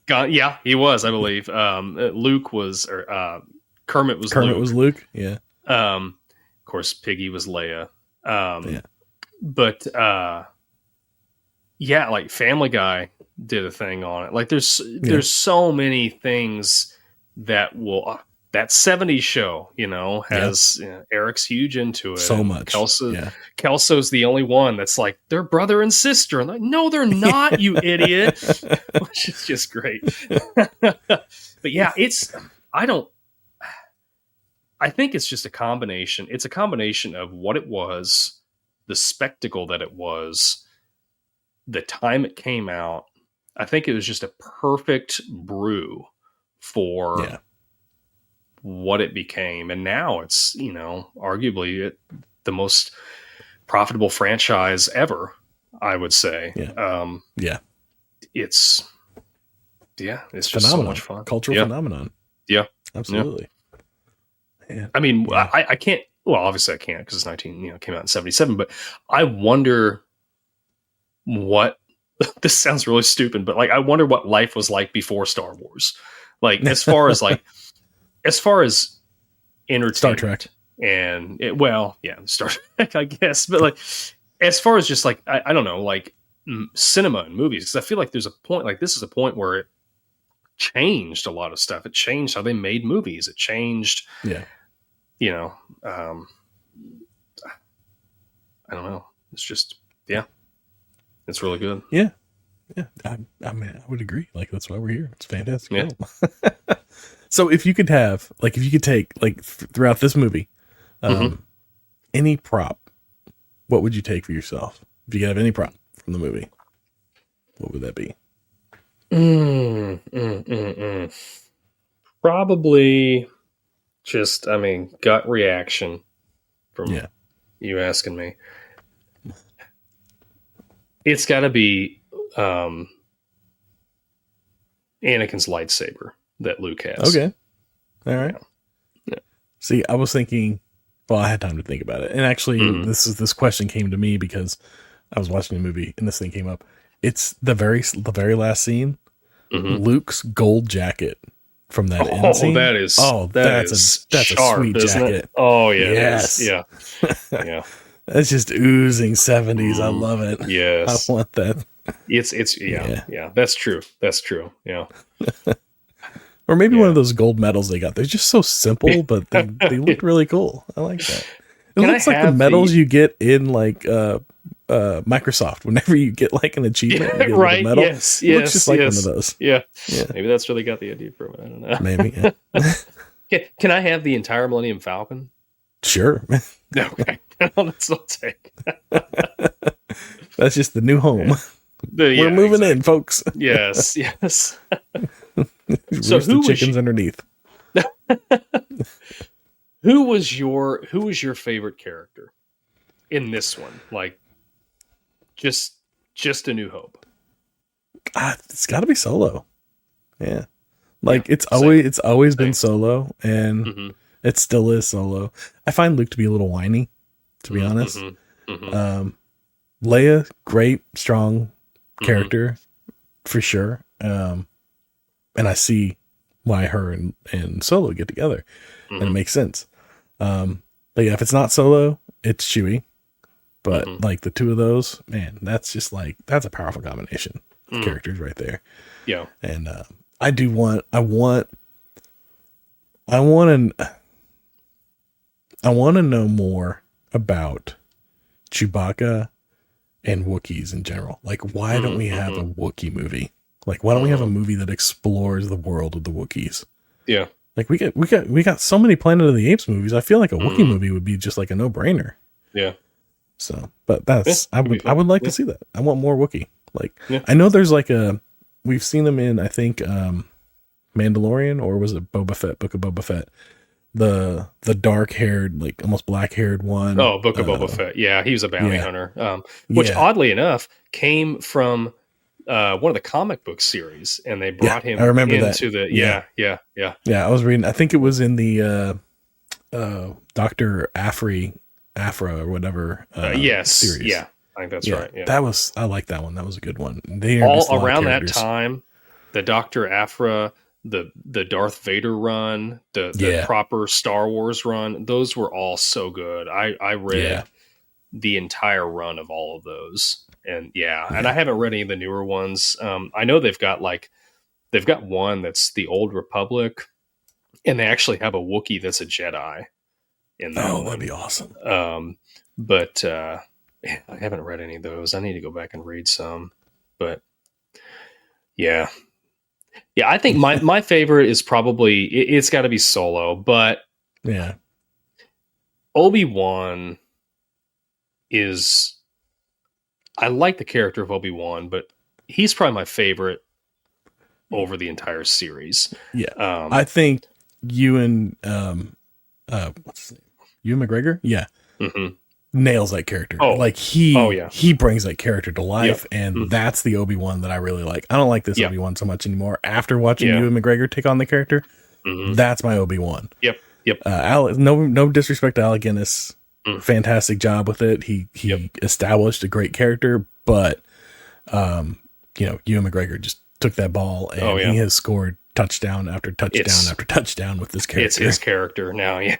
B: He was, I believe. Luke was, or Kermit was
A: Luke.
B: Kermit
A: was Luke, yeah.
B: Of course, Piggy was Leia. But like Family Guy did a thing on it. Like there's so many things that will. That 70s show, has Eric's huge into it.
A: So much.
B: Kelso's the only one that's like, they're brother and sister. And like, no, they're not, you idiot. Which is just great. But I think it's just a combination. It's a combination of what it was, the spectacle that it was, the time it came out. I think it was just a perfect brew for what it became. And now it's, arguably the most profitable franchise ever, I would say. It's just so much fun.
A: Cultural phenomenon.
B: Yeah.
A: Absolutely. Yeah.
B: I mean, I can't, well, obviously I can't because it's came out in 77, but I wonder what, this sounds really stupid, but like, I wonder what life was like before Star Wars. Like, as far as entertainment,
A: Star Trek,
B: and Star Trek, I guess. But like, as far as just like, I don't know, like cinema and movies, because I feel like there's a point, like this is a point where it changed a lot of stuff. It changed how they made movies. It changed, I don't know. It's just, it's really good.
A: Yeah. I mean, I would agree. Like, that's why we're here. It's fantastic.
B: Yeah.
A: So if you could take like throughout this movie, any prop, what would you take for yourself? If you could have any prop from the movie, what would that be?
B: Probably just, gut reaction from you asking me. It's got to be Anakin's lightsaber that Luke has.
A: Okay. All right.
B: Yeah.
A: See, I was thinking, well, I had time to think about it. And actually, this question came to me because I was watching a movie and this thing came up. It's the very last scene. Luke's gold jacket from that end scene.
B: That's sharp,
A: a sweet jacket.
B: It? Oh yeah, yes, yeah, yeah.
A: That's just oozing 70s. I love it.
B: Yes,
A: I want that.
B: It's yeah. That's true. Yeah.
A: Or maybe one of those gold medals they got. They're just so simple, but they look really cool. I like that. It looks like the medals you get in like Microsoft whenever you get like an achievement, you get
B: right?
A: A medal.
B: Yes,
A: it looks just like one of those.
B: Yeah. Maybe that's where they got the idea from. I don't know.
A: Maybe. Yeah.
B: Can I have the entire Millennium Falcon?
A: Sure.
B: Okay, that's what I'll take.
A: That's just the new home. We're moving in, folks.
B: Yes.
A: So who the chickens underneath?
B: Who was your favorite character in this one? Like, just A New Hope.
A: It's got to be Solo. Yeah, like it's always been Solo, and it still is Solo. I find Luke to be a little whiny, to be honest. Leia, great, strong character for sure. And I see why her and Solo get together, and it makes sense. But yeah, if it's not Solo, it's Chewie. But like the two of those, man, that's a powerful combination of characters right there.
B: Yeah.
A: And I want to know more about Chewbacca and Wookiees in general. Like, why don't we have a Wookiee movie? Like, why don't we have a movie that explores the world of the Wookiees?
B: Yeah.
A: Like, we got so many Planet of the Apes movies. I feel like a Wookiee movie would be just like a no-brainer.
B: Yeah.
A: So, but I would like to see that. I want more Wookiee. Like, I know there's like we've seen them in, I think, Mandalorian, or was it Boba Fett, Book of Boba Fett? The dark-haired, like almost black-haired one.
B: Oh, Book of Boba Fett. Yeah, he was a bounty hunter. Which oddly enough came from one of the comic book series, and they brought him.
A: I remember
B: into
A: that.
B: Yeah.
A: Yeah, I was reading. I think it was in the Dr. Afra or whatever.
B: Yes,
A: series.
B: Yeah, I think that's right. Yeah,
A: I like that one. That was a good one.
B: All around that time, the Dr. Afra, the Darth Vader run, the proper Star Wars run, those were all so good. I read the entire run of all of those, and and I haven't read any of the newer ones. I know they've got one that's the Old Republic, and they actually have a Wookiee that's a Jedi in that one.
A: That'd be awesome.
B: But I haven't read any of those. I need to go back and read some. But yeah, I think my favorite is probably it's got to be Solo. But
A: yeah,
B: Obi-Wan is. I like the character of Obi-Wan, but he's probably my favorite over the entire series.
A: Yeah, I think Ewan what's his name? Ewan McGregor? Yeah. Nails that character. He brings that character to life, and that's the Obi-Wan that I really like. I don't like this Obi-Wan so much anymore. After watching Ewan McGregor take on the character, that's my Obi-Wan.
B: Yep.
A: No disrespect to Alec Guinness. Fantastic job with it. He established a great character, but Ewan McGregor just took that ball, and he has scored touchdown after touchdown after touchdown with this character.
B: It's his character now. Yeah.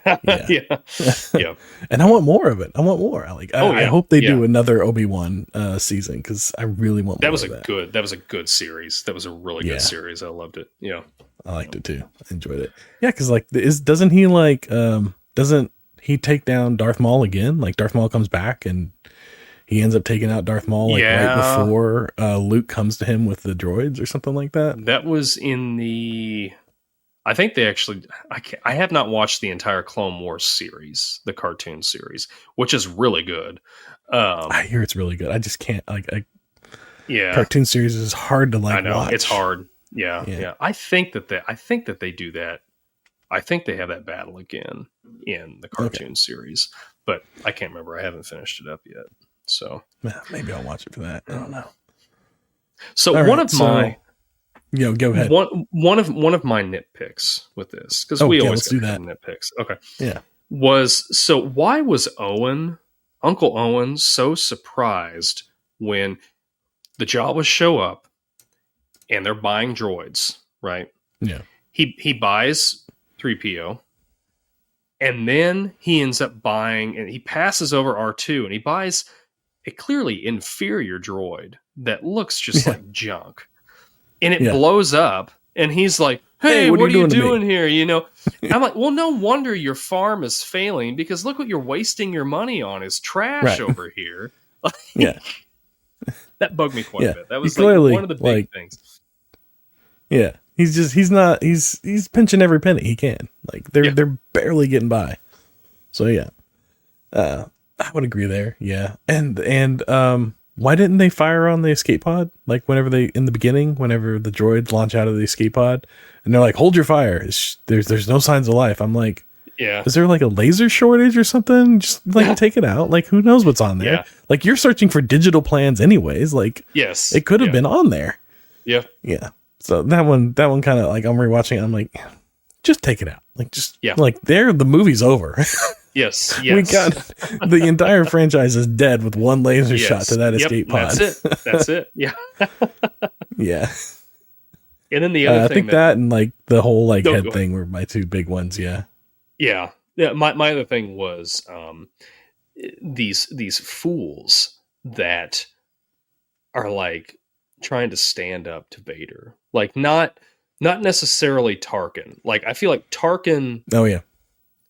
A: And I want more of it. I want more. I hope they do another Obi-Wan season, because I really want more
B: that was a good series. That was a really good series. I loved it. Yeah.
A: I liked it too. I enjoyed it. Yeah, because doesn't he take down Darth Maul again? Like, Darth Maul comes back and he ends up taking out Darth Maul right before Luke comes to him with the droids or something like that.
B: That was in the... I think they actually... I have not watched the entire Clone Wars series, the cartoon series, which is really good.
A: I hear it's really good. I just can't... Cartoon series is hard to I know, watch.
B: It's hard. Yeah. I think that they do that. I think they have that battle again in the cartoon series, but I can't remember. I haven't finished it up yet. So
A: maybe I'll watch it for that. I don't know.
B: So
A: Go ahead.
B: One of my nitpicks with this, because we always
A: do that.
B: Nitpicks. Okay.
A: Yeah.
B: Why was Uncle Owen, so surprised when the Jawas show up and they're buying droids, right?
A: Yeah.
B: He buys 3PO, and then he ends up buying, and he passes over R2, and he buys a clearly inferior droid that looks just like junk. And it blows up, and he's like, hey, what are you doing here? I'm like, well, no wonder your farm is failing, because look what you're wasting your money on is trash over here. That bugged me quite a bit. That was like one of the big things.
A: Yeah. He's pinching every penny he can. Like they're barely getting by. So I would agree there. Yeah. And why didn't they fire on the escape pod? Like whenever the droids launch out of the escape pod and they're like, hold your fire. There's no signs of life. I'm like, is there like a laser shortage or something? Just like take it out. Like who knows what's on there? Yeah. Like you're searching for digital plans anyways. Like it could have been on there.
B: Yeah.
A: Yeah. So that one kind of like I'm rewatching it. I'm like, just take it out. Like like the movie's over.
B: Yes.
A: We got the entire franchise is dead with one laser shot to that escape pod.
B: That's it. Yeah.
A: Yeah.
B: And then the other thing,
A: I think that and like the whole like head thing were my two big ones. Yeah.
B: Yeah. My other thing was these fools that are like trying to stand up to Vader, like not necessarily Tarkin. Like I feel like Tarkin.
A: Oh yeah.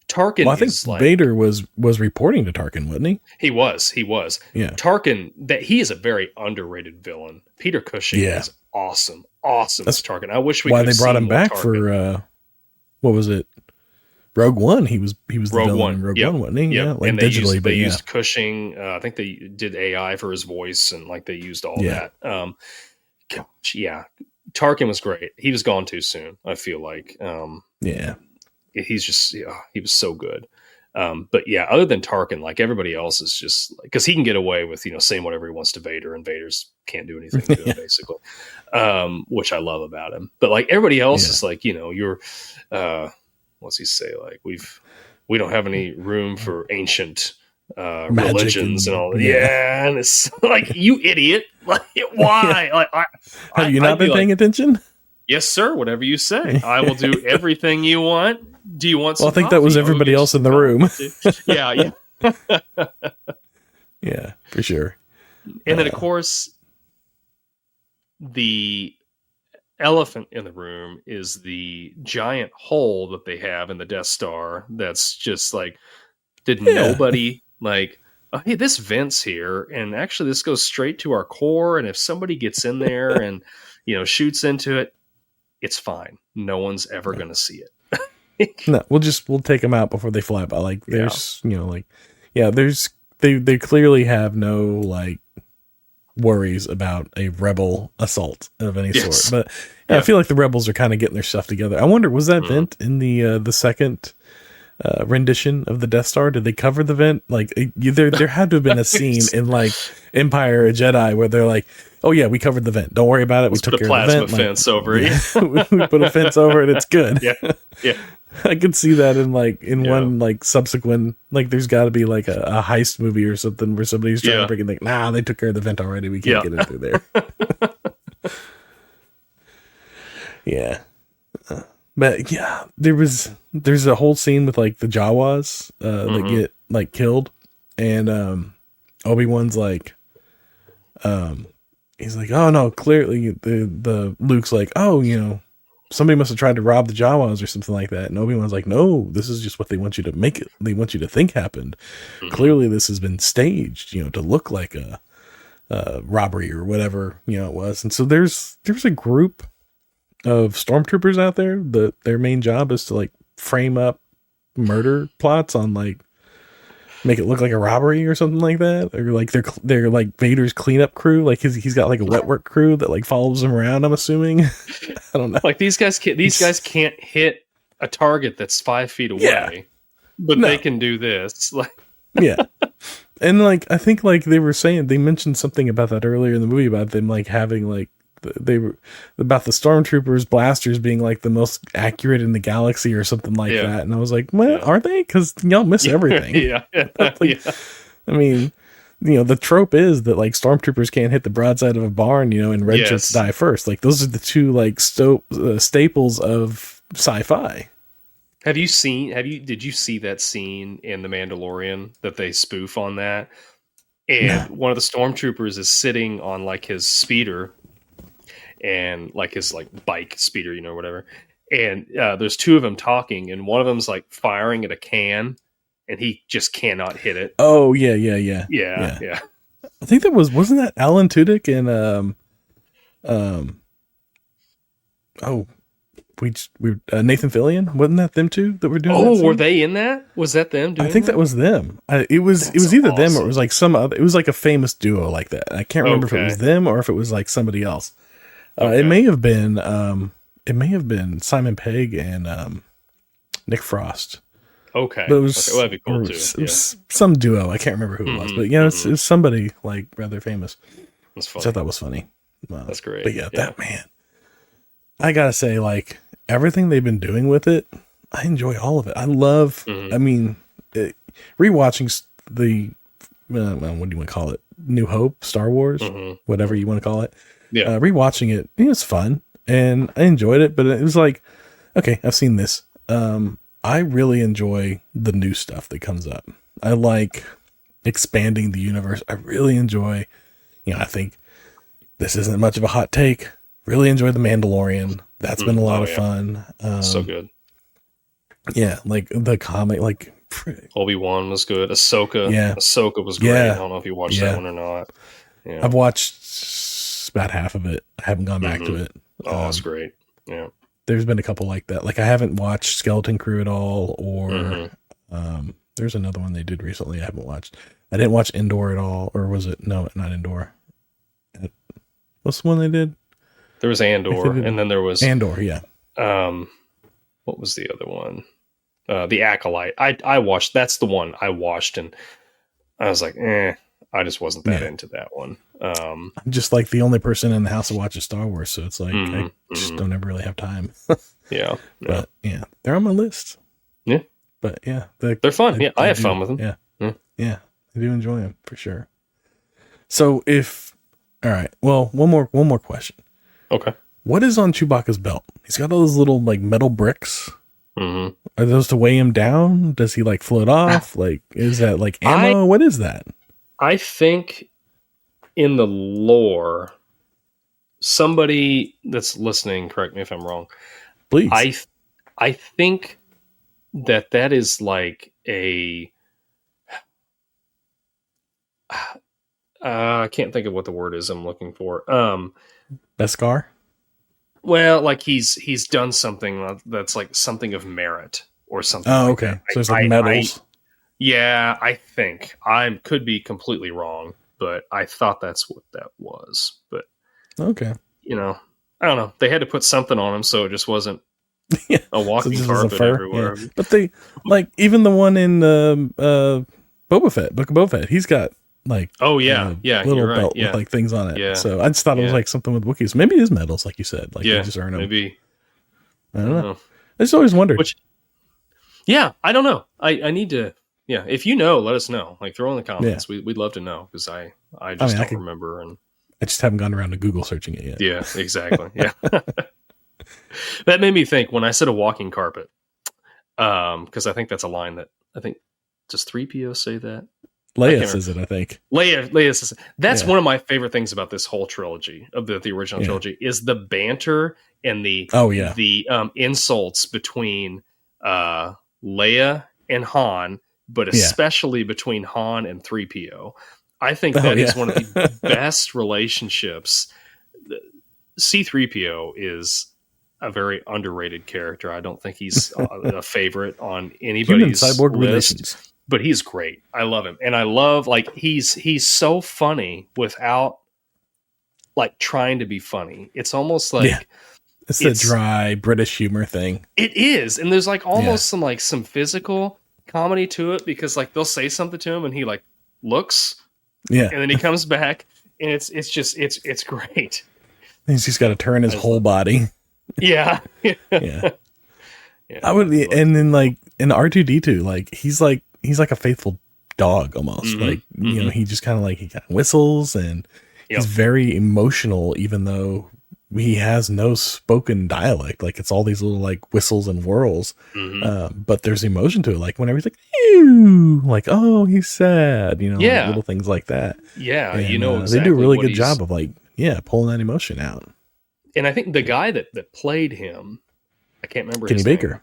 B: Tarkin.
A: Well, I think Vader was reporting to Tarkin, wasn't he?
B: He was.
A: Yeah.
B: Tarkin, that he is a very underrated villain. Peter Cushing is awesome. Awesome as Tarkin. I wish we.
A: Why they brought him back for what was it? Rogue One. He was the villain in Rogue One, wasn't he?
B: Yep.
A: Yeah, like
B: and
A: digitally,
B: they used Cushing. I think they did AI for his voice, and like they used all that. Tarkin was great. He was gone too soon, I feel like. He's just he was so good. But yeah, other than Tarkin, like everybody else is just like, because he can get away with saying whatever he wants to Vader, and Vader's can't do anything to him basically, which I love about him. But like everybody else is like, you're what's he say, like we don't have any room for ancient religions and all that. Yeah, and it's like, you idiot, like why? Like
A: have you not been paying attention?
B: Yes, sir. Whatever you say, I will do everything you want. Do you want some
A: I think that was everybody else in the room.
B: Yeah.
A: Yeah, for sure.
B: And then, of course, the elephant in the room is the giant hole that they have in the Death Star. That's just like, nobody like, oh, hey, this vent's here, and actually this goes straight to our core, and if somebody gets in there and shoots into it, it's fine. No one's ever going to see it.
A: No, we'll take them out before they fly by. Like there's, they clearly have no like worries about a rebel assault of any sort. But I feel like the rebels are kind of getting their stuff together. I wonder, was that vent in the second rendition of the Death Star? Did they cover the vent? Like there had to have been a scene in like Empire or Jedi where they're like, oh yeah, we covered the vent. Don't worry about it. We took care of the vent.
B: Put a plasma fence over it.
A: We put a fence over it. It's good.
B: Yeah.
A: I could see that in one like subsequent, like there's got to be like a heist movie or something where somebody's trying to break it. Like, nah, they took care of the vent already. We can't get in through there. Yeah. But yeah, there's a whole scene with like the Jawas that get like killed, and Obi-Wan's like, he's like, oh no, clearly the Luke's like, oh, somebody must have tried to rob the Jawas or something like that, and Obi-Wan's like, no, this is just what they want you to make it. They want you to think happened. Clearly, this has been staged, to look like a robbery or whatever it was. And so there's a group of stormtroopers out there that their main job is to like frame up murder plots on like make it look like a robbery or something like that, or like they're like Vader's cleanup crew. Like he's got like a wet work crew that like follows him around, I'm assuming. I don't know.
B: Like these guys can't hit a target that's 5 feet away, but they can do this. Like and like I think like they were saying, they mentioned something about that earlier in the movie about them like having like
A: they were about the stormtroopers blasters being like the most accurate in the galaxy or something like that, and I was like, well, are they? Because y'all miss everything. I mean, the trope is that like stormtroopers can't hit the broadside of a barn, and red shirts die first. Like those are the two like staples of sci-fi.
B: Did you see that scene in The Mandalorian that they spoof on that? And one of the stormtroopers is sitting on like his speeder and like his like bike speeder, whatever. And there's two of them talking, and one of them's like firing at a can, and he just cannot hit it.
A: Oh yeah. I think wasn't that Alan Tudyk and Nathan Fillion? Wasn't that them two that were doing?
B: Oh, were they in that? Was that them?
A: I think that was them. It was either them or it was like some other. It was like a famous duo like that. I can't remember if it was them or if it was like somebody else. It may have been. Simon Pegg and Nick Frost.
B: Okay,
A: but it was,
B: that'd be cool too.
A: It was some duo. I can't remember who it was, but it's somebody like rather famous.
B: That's funny.
A: Which I thought was funny.
B: That's great.
A: But that man, I gotta say, like everything they've been doing with it, I enjoy all of it. I love. I mean, rewatching the what do you want to call it? New Hope, Star Wars, whatever you want to call it.
B: Yeah,
A: rewatching it, it's fun and I enjoyed it. But it was like, okay, I've seen this. I really enjoy the new stuff that comes up. I like expanding the universe. I really enjoy, I think this isn't much of a hot take. Really enjoy The Mandalorian. That's been a lot of fun.
B: So good.
A: Yeah, like the comic, like
B: Obi-Wan was good. Ahsoka.
A: Yeah.
B: Ahsoka was great. I don't know if you watched that one or not. Yeah.
A: I've watched about half of it. I haven't gone back to it.
B: Oh, it's great. Yeah.
A: There's been a couple like that. Like I haven't watched Skeleton Crew at all, or there's another one they did recently I haven't watched. I didn't watch Indoor at all, or was it? No, not Indoor. What's the one they did?
B: There was Andor, and then there was
A: Andor. Yeah.
B: What was the other one? The Acolyte. I watched. That's the one I watched, and I was like, I just wasn't that into that one.
A: I'm just like the only person in the house that watches Star Wars, so it's like I just don't ever really have time. But they're on my list.
B: Yeah,
A: but
B: they're fun. I have fun with them.
A: Yeah, I do enjoy them for sure. So all right, well, one more question.
B: Okay,
A: what is on Chewbacca's belt? He's got all those little like metal bricks. Are those to weigh him down? Does he like float off? Like, is that like ammo? What is that?
B: I think in the lore, somebody that's listening, correct me if I'm wrong.
A: Please.
B: I think that is like a I can't think of what the word is I'm looking for.
A: Beskar?
B: Well, like he's done something that's like something of merit or something.
A: Oh, okay.
B: That.
A: So it's like medals.
B: I think I could be completely wrong, but I thought that's what that was. But
A: okay,
B: I don't know. They had to put something on him, so it just wasn't a walking carpet everywhere.
A: Yeah. But they like even the one in Boba Fett, Book of Boba Fett. He's got like
B: little
A: you're belt with like things on it. Yeah. So I just thought it was like something with Wookiees. Maybe it is medals, like you said. Like they just earn them.
B: Maybe.
A: I don't know. I just always wondered.
B: I don't know. I need to. Yeah, if you know, let us know. Like throw in the comments. We'd love to know because I just don't remember, and
A: I just haven't gone around to Google searching it yet.
B: Yeah, exactly. Yeah, that made me think when I said a walking carpet, because I think that's a line that I think does 3PO say that?
A: Leia says it. I think
B: Leia says it. That's one of my favorite things about this whole trilogy of the original trilogy is the banter and the insults between Leia and Han. But especially between Han and 3PO. I think that is one of the best relationships. C-3PO is a very underrated character. I don't think he's a favorite on anybody's
A: cyborg
B: list.
A: Relations.
B: But he's great. I love him. And I love, like, he's so funny without, like, trying to be funny. It's almost like...
A: It's the dry British humor thing.
B: It is. And there's, like, almost some physical... comedy to it because like they'll say something to him and he like looks and then he comes back and it's great.
A: He's just got to turn his whole body.
B: Yeah.
A: Yeah. I would, and then like in R2D2, like he's like a faithful dog almost. Like, you know, he just kind of like, he kind of whistles and he's very emotional, even though he has no spoken dialect. Like it's all these little like whistles and whirls. But there's emotion to it. Like whenever he's like, ew, like, oh, he's sad, you know, like little things like that.
B: Yeah.
A: And,
B: you know, exactly
A: they do a really good job of like, pulling that emotion out.
B: And I think the guy that played him, I can't remember
A: Kenny
B: his
A: Baker.
B: name.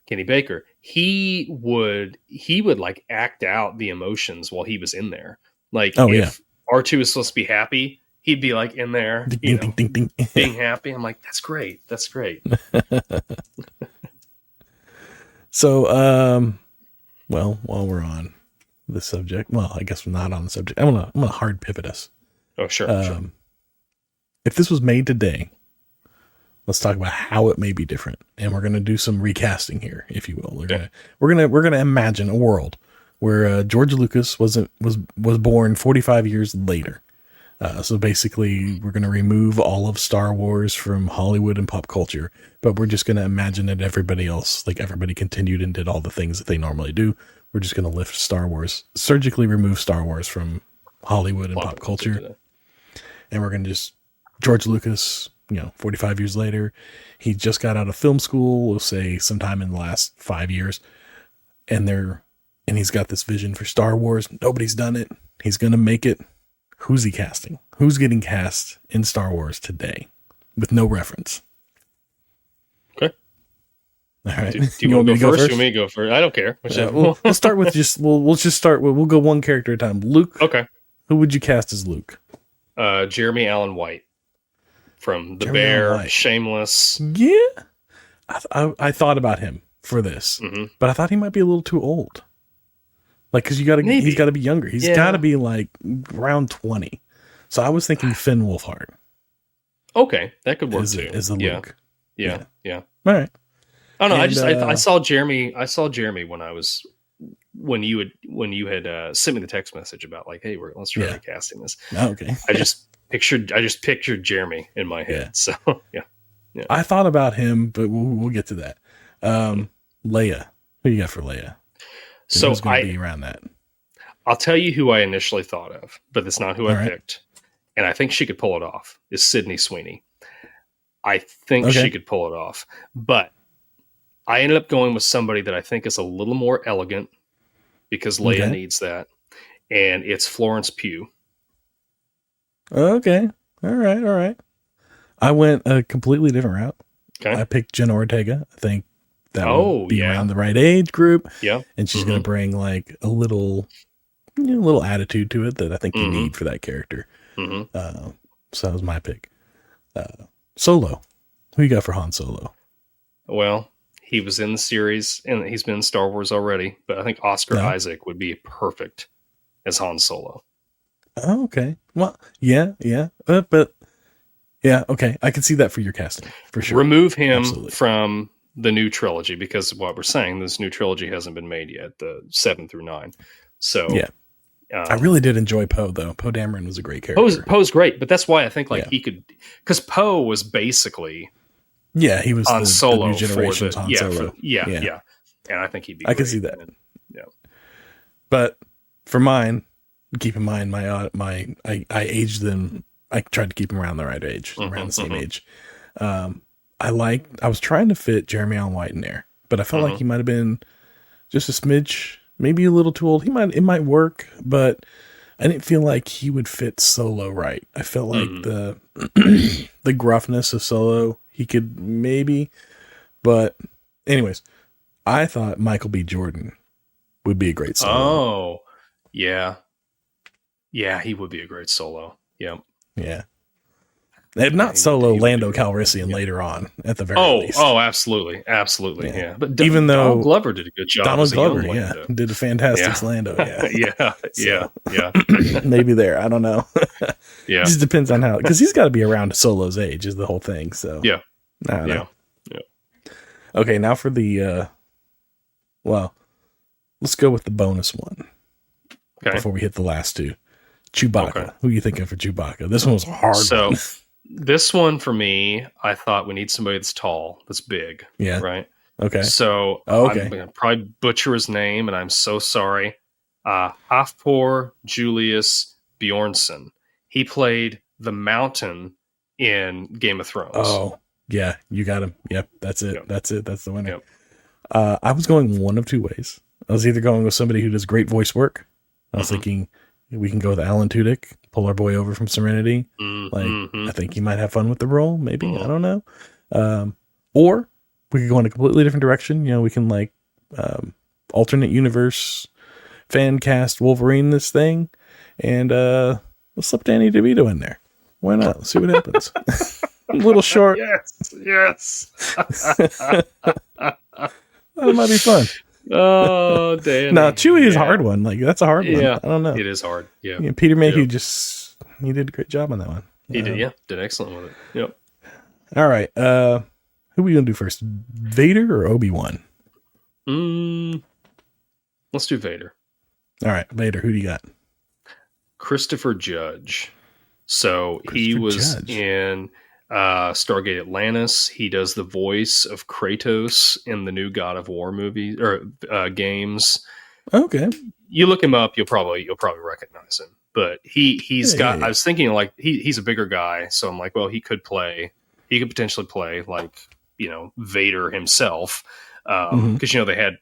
B: Kenny Baker. He would like act out the emotions while he was in there. Like if R2 is supposed to be happy, he'd be like in there, you know, being happy. I'm like, that's great. That's great.
A: So, well, while we're on the subject, well, I guess we're not on the subject. I'm gonna hard pivot us.
B: Oh, sure.
A: If this was made today, let's talk about how it may be different, and we're gonna do some recasting here, if you will. We're gonna imagine a world where George Lucas was born 45 years later. So basically, we're going to remove all of Star Wars from Hollywood and pop culture, but we're just going to imagine that everybody else, like everybody continued and did all the things that they normally do. We're just going to lift Star Wars, surgically remove Star Wars from Hollywood and pop culture. And we're going to just, George Lucas, 45 years later, he just got out of film school, we'll say sometime in the last 5 years. And he's got this vision for Star Wars. Nobody's done it. He's going to make it. Who's he casting? Who's getting cast in Star Wars today with no reference?
B: Okay.
A: All right.
B: Do you want me to go first? You want me to go first? I don't care.
A: We'll start with we'll go one character at a time. Luke.
B: Okay.
A: Who would you cast as Luke?
B: Jeremy Allen White from The Bear, Shameless.
A: Yeah. I thought about him for this, but I thought he might be a little too old. Like, cause he's got to be younger. He's got to be like around 20. So I was thinking Finn Wolfhard.
B: Okay. That could work too.
A: As the Luke.
B: Yeah.
A: All right.
B: Oh no, I saw Jeremy when you had sent me the text message about like, hey, let's try recasting this.
A: Oh, okay.
B: I just pictured Jeremy in my head. Yeah. So yeah.
A: I thought about him, but we'll get to that. Leia. Who you got for Leia?
B: So
A: who's going to be around that?
B: I'll tell you who I initially thought of, but that's not who I picked. And I think she could pull it off, is Sydney Sweeney. I think she could pull it off. But I ended up going with somebody that I think is a little more elegant because Leia needs that. And it's Florence Pugh.
A: Okay. All right. I went a completely different route.
B: Okay.
A: I picked Jenna Ortega. I think that would be around the right age group.
B: Yeah.
A: And she's going to bring like a little attitude to it that I think you need for that character. So that was my pick. Solo. Who you got for Han Solo?
B: Well, he was in the series and he's been in Star Wars already, but I think Oscar Isaac would be perfect as Han Solo.
A: Oh, okay. Well, yeah. But yeah, okay. I can see that for your casting for sure.
B: Remove him from the new trilogy because of what we're saying, this new trilogy hasn't been made yet, the 7 through 9. So yeah,
A: I really did enjoy Poe though. Poe Dameron was a great character.
B: Poe's great, but that's why I think he could, because Poe was basically
A: he was
B: on Solo,
A: the new generation's Han Solo.
B: Yeah, and I think he'd be.
A: I can see that. But for mine, keep in mind I aged them. I tried to keep them around the right age, around the same age. I was trying to fit Jeremy Allen White in there, but I felt like he might have been just a smidge, maybe a little too old. It might work, but I didn't feel like he would fit Solo right. I felt like the the gruffness of Solo, he could maybe, but anyways, I thought Michael B. Jordan would be a great Solo.
B: Oh, yeah. Yeah, he would be a great Solo. Yep.
A: Yeah. If not Solo, Lando Calrissian later on, at the very least.
B: Oh, absolutely. Absolutely. Yeah. But
A: even though
B: Donald Glover did a good job.
A: Donald Glover, did a fantastic Lando. Yeah. Maybe there. I don't know. It just depends on how, because he's got to be around Solo's age, is the whole thing. So, I don't know. Okay, now for the, let's go with the bonus one. Okay. Before we hit the last two. Chewbacca. Okay. Who are you thinking for Chewbacca? This one was hard.
B: So, This one for me, I thought we need somebody that's tall, that's big.
A: Yeah.
B: Right.
A: Okay.
B: So I'm going to probably butcher his name, and I'm so sorry. Hafthor Julius Bjornsson. He played the Mountain in Game of Thrones.
A: Oh, yeah. You got him. Yep. That's it.
B: Yep.
A: That's it. That's the winner.
B: Yep.
A: I was going one of two ways. I was either going with somebody who does great voice work. I was thinking we can go with Alan Tudyk, pull our boy over from Serenity. I think he might have fun with the role. Maybe. I don't know. Or we could go in a completely different direction. We can alternate universe fan cast Wolverine this thing, and we'll slip Danny DeVito in there. Why not? Let's see what happens. A little short.
B: Yes.
A: That might be fun.
B: Oh, Danny.
A: No, Chewie is a hard one. That's a hard one.
B: Yeah,
A: I don't know.
B: It is hard. Yeah.
A: Peter Mayhew he did a great job on that one.
B: He did. Yeah, did excellent with it. Yep.
A: All right. Who are we gonna do first? Vader or Obi-Wan?
B: Let's do Vader.
A: All right, Vader. Who do you got?
B: Christopher Judge. So he was in Stargate Atlantis. He does the voice of Kratos in the new God of War movie or games.
A: Okay.
B: You look him up, you'll probably recognize him. But he's got. Yeah. I was thinking he's a bigger guy, so I'm like, well, he could potentially play Vader himself, because they had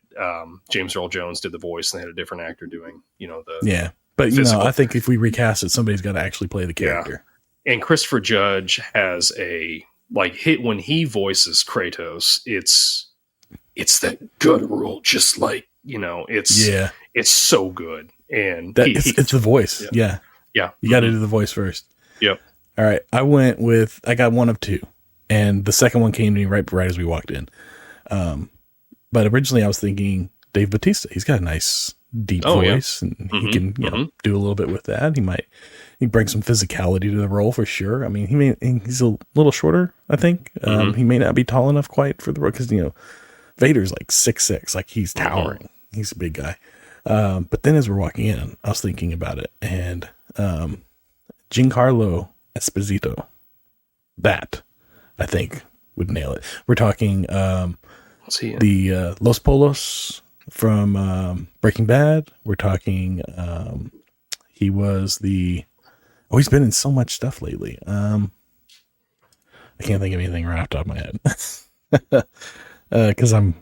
B: James Earl Jones did the voice, and they had a different actor doing the
A: But I think if we recast it, somebody's got to actually play the character.
B: Yeah. And Christopher Judge has a hit when he voices Kratos. It's that guttural, just it's so good. And
A: it's the voice. Yeah. You got to do the voice first.
B: Yep.
A: All right. I got one of two, and the second one came to me right as we walked in. But originally I was thinking Dave Bautista. He's got a nice deep voice, and he can do a little bit with that. He brings some physicality to the role for sure. I mean, he's a little shorter, I think. He may not be tall enough quite for the role, because Vader's 6'6", he's towering. He's a big guy. But then as we're walking in, I was thinking about it, and Giancarlo Esposito, that I think would nail it. We're talking the Los Polos from Breaking Bad. We're talking he was he's been in so much stuff lately. I can't think of anything right off the top of my head. Because I'm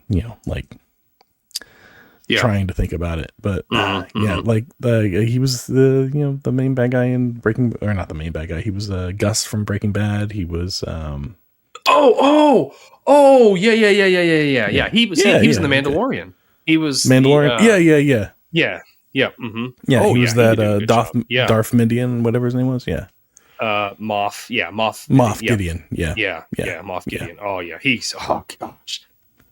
A: trying to think about it, but he was the main bad guy in Breaking, or not the main bad guy. He was Gus from Breaking Bad. He was yeah. He was in the Mandalorian. He was Mandalorian.
B: Yeah.
A: He was that Darth Midian, whatever his name was.
B: Moff
A: Gideon.
B: Moff Gideon. Oh yeah, gosh.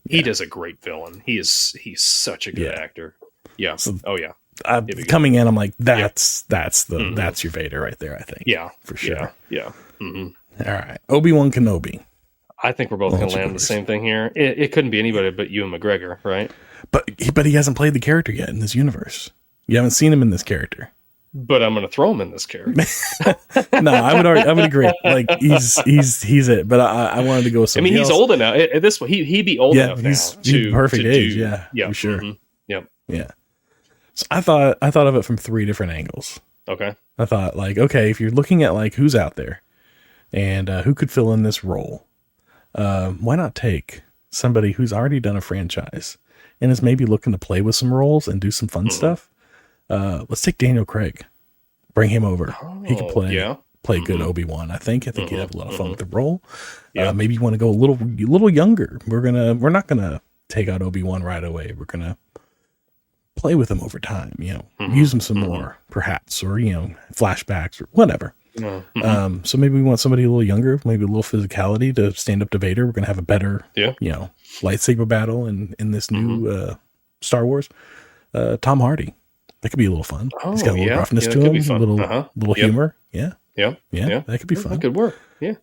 B: He does a great villain. He's such a good actor. Yeah. So,
A: coming in, I'm like, that's your Vader right there, I think.
B: Yeah.
A: For sure.
B: Yeah.
A: All right. Obi-Wan Kenobi.
B: I think we're both going to land the same thing here. It couldn't be anybody but Ewan McGregor, right?
A: But he hasn't played the character yet in this universe. You haven't seen him in this character.
B: But I'm going to throw him in this character.
A: No, I would agree. He's it. But I wanted to go with something.
B: He's old enough. At this point, he'd be old enough now.
A: He's perfect age. For sure.
B: Yep.
A: Yeah. So I thought of it from three different angles.
B: Okay.
A: I thought if you're looking at who's out there and who could fill in this role, why not take somebody who's already done a franchise and is maybe looking to play with some roles and do some fun stuff? Let's take Daniel Craig, bring him over. He could play good Obi-Wan. I think he'd have a lot of fun with the role. Maybe you want to go a little younger. We're not gonna take out Obi-Wan right away. We're gonna play with him over time. Use him some more, perhaps, or flashbacks or whatever. So maybe we want somebody a little younger, maybe a little physicality to stand up to Vader. We're gonna have a better, lightsaber battle in this new Star Wars. Tom Hardy. That could be a little fun. He's got a little roughness to him, a little humor. Yeah. That could be fun.
B: That could work. Yeah.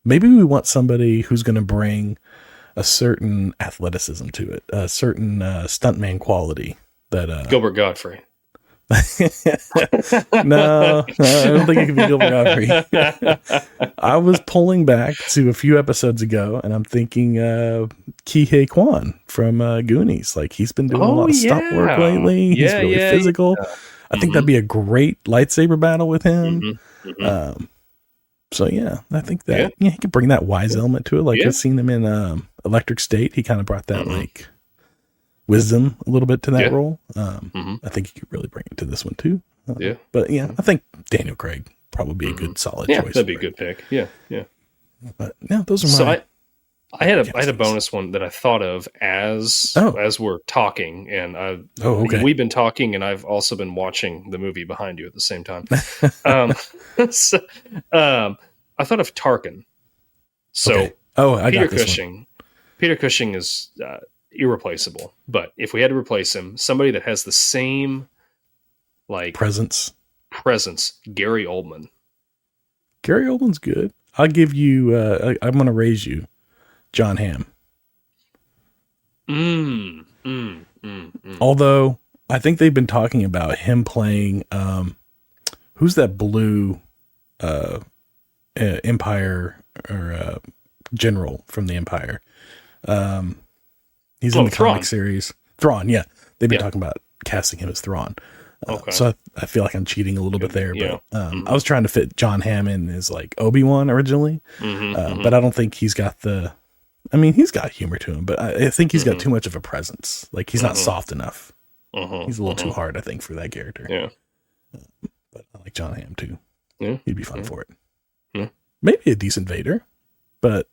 A: Maybe we want somebody who's going to bring a certain athleticism to it, a certain stuntman quality. That
B: Gilbert Gottfried.
A: No, I don't think it could be Gilbert Godfrey. I was pulling back to a few episodes ago, and I'm thinking Ki-Hye Kwan from Goonies. Like, he's been doing a lot of stunt work lately. He's really physical. Yeah. I think that'd be a great lightsaber battle with him. So yeah, I think that he could bring that wise element to it. Like I've seen him in Electric State. He kind of brought that like wisdom a little bit to that role. I think he could really bring it to this one too. But yeah, I think Daniel Craig probably be a good solid choice.
B: That'd be a good pick. Yeah.
A: But yeah, those are my.
B: I had a bonus one that I thought of as we're talking, and we've been talking, and I've also been watching the movie behind you at the same time. I thought of Tarkin. So
A: I
B: Peter
A: got this
B: Cushing.
A: one.
B: Peter Cushing is irreplaceable, but if we had to replace him, somebody that has the same
A: presence,
B: Gary Oldman.
A: Gary Oldman's good. I'll give you. I'm going to raise you. John Hamm. Although I think they've been talking about him playing who's that blue Empire or general from the Empire. He's in the comic series. Thrawn, yeah. They've been talking about casting him as Thrawn. So I feel like I'm cheating a little bit there, but I was trying to fit John Hamm in as like Obi-Wan originally, but I don't think he's got the. I mean, he's got humor to him, but I think he's got too much of a presence. Like, he's not soft enough. He's a little too hard, I think, for that character. Yeah. But I like John Hamm, too. Yeah. He'd be fun for it. Yeah. Maybe a decent Vader, but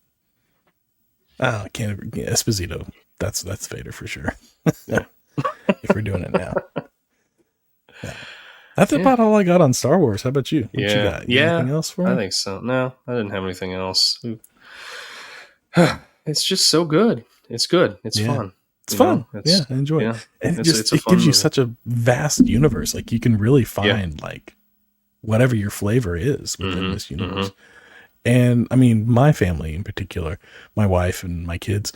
A: I can't. Esposito, that's Vader for sure. If we're doing it now. That's about all I got on Star Wars. How about you? What you got? Anything else for me?
B: I think so. No, I didn't have anything else. It's just so good. It's good. It's fun.
A: It's fun. I enjoy it. And it gives you such a vast universe. Like, you can really find like whatever your flavor is within this universe. And I mean, my family in particular, my wife and my kids,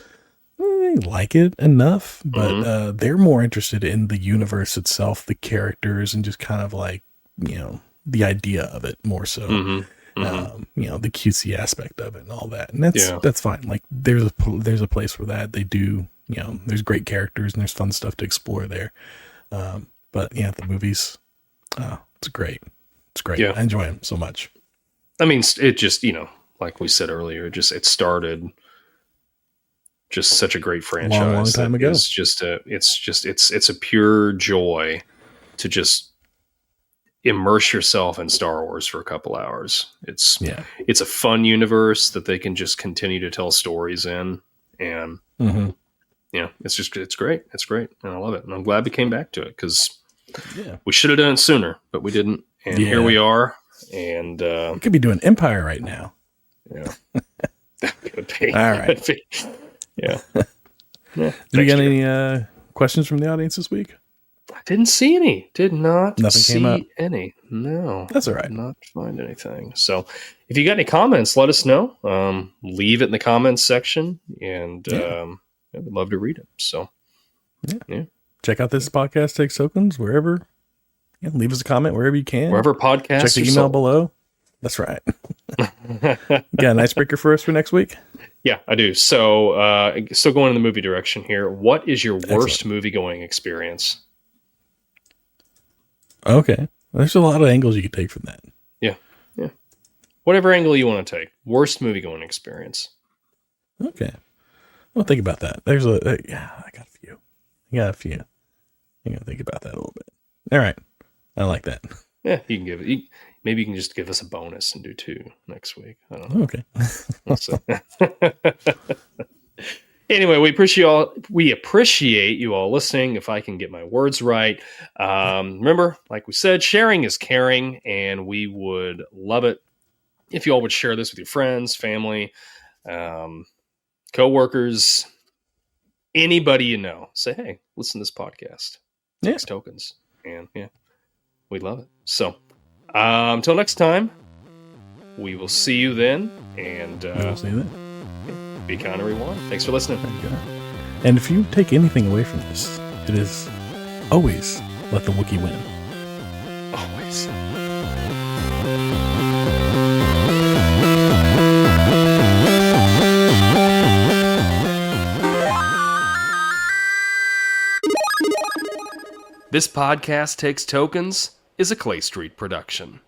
A: they like it enough, but they're more interested in the universe itself, the characters, and just kind of like, the idea of it more so. The cutesy aspect of it and all that. And that's fine. Like, there's a place for that. They do, there's great characters and there's fun stuff to explore there. But yeah, the movies, it's great. It's great. I enjoy them so much.
B: I mean, it just, like we said earlier, it started just such a great franchise.
A: Long time ago.
B: It's a pure joy to just immerse yourself in Star Wars for a couple hours. It's a fun universe that they can just continue to tell stories in, and it's great. It's great, and I love it. And I'm glad we came back to it because we should have done it sooner, but we didn't. And here we are. And
A: we could be doing Empire right now.
B: Yeah, that could be.
A: All right.
B: Yeah.
A: Do you got any questions from the audience this week?
B: I didn't see any. Did not
A: came up.
B: Any. No.
A: That's all right.
B: Did not find anything. So if you got any comments, let us know. Leave it in the comments section, and I'd love to read it. So
A: check out This Podcast Takes Tokens wherever. Leave us a comment wherever you can.
B: Wherever podcasts.
A: Check the email below. That's right. Got an icebreaker for us for next week?
B: Yeah, I do. So going in the movie direction here, what is your worst movie-going experience?
A: Okay. There's a lot of angles you could take from that.
B: Yeah. Whatever angle you want to take. Worst movie-going experience.
A: Okay. Well, think about that. I got a few. I'm going to think about that a little bit. All right. I like that.
B: Yeah, you can give it. Maybe you can just give us a bonus and do 2 next week. I don't know.
A: Okay.
B: Anyway, we appreciate you all listening. If I can get my words right, remember, like we said, sharing is caring, and we would love it if you all would share this with your friends, family, coworkers, anybody you know. Say, hey, listen to this podcast. Takes tokens, and we'd love it. So, until next time, we will see you then, and
A: we'll see you then.
B: Be kind, everyone. Thanks for listening.
A: And if you take anything away from this, it is always let the Wookiee win.
B: This Podcast Takes Tokens is a Clay Street production.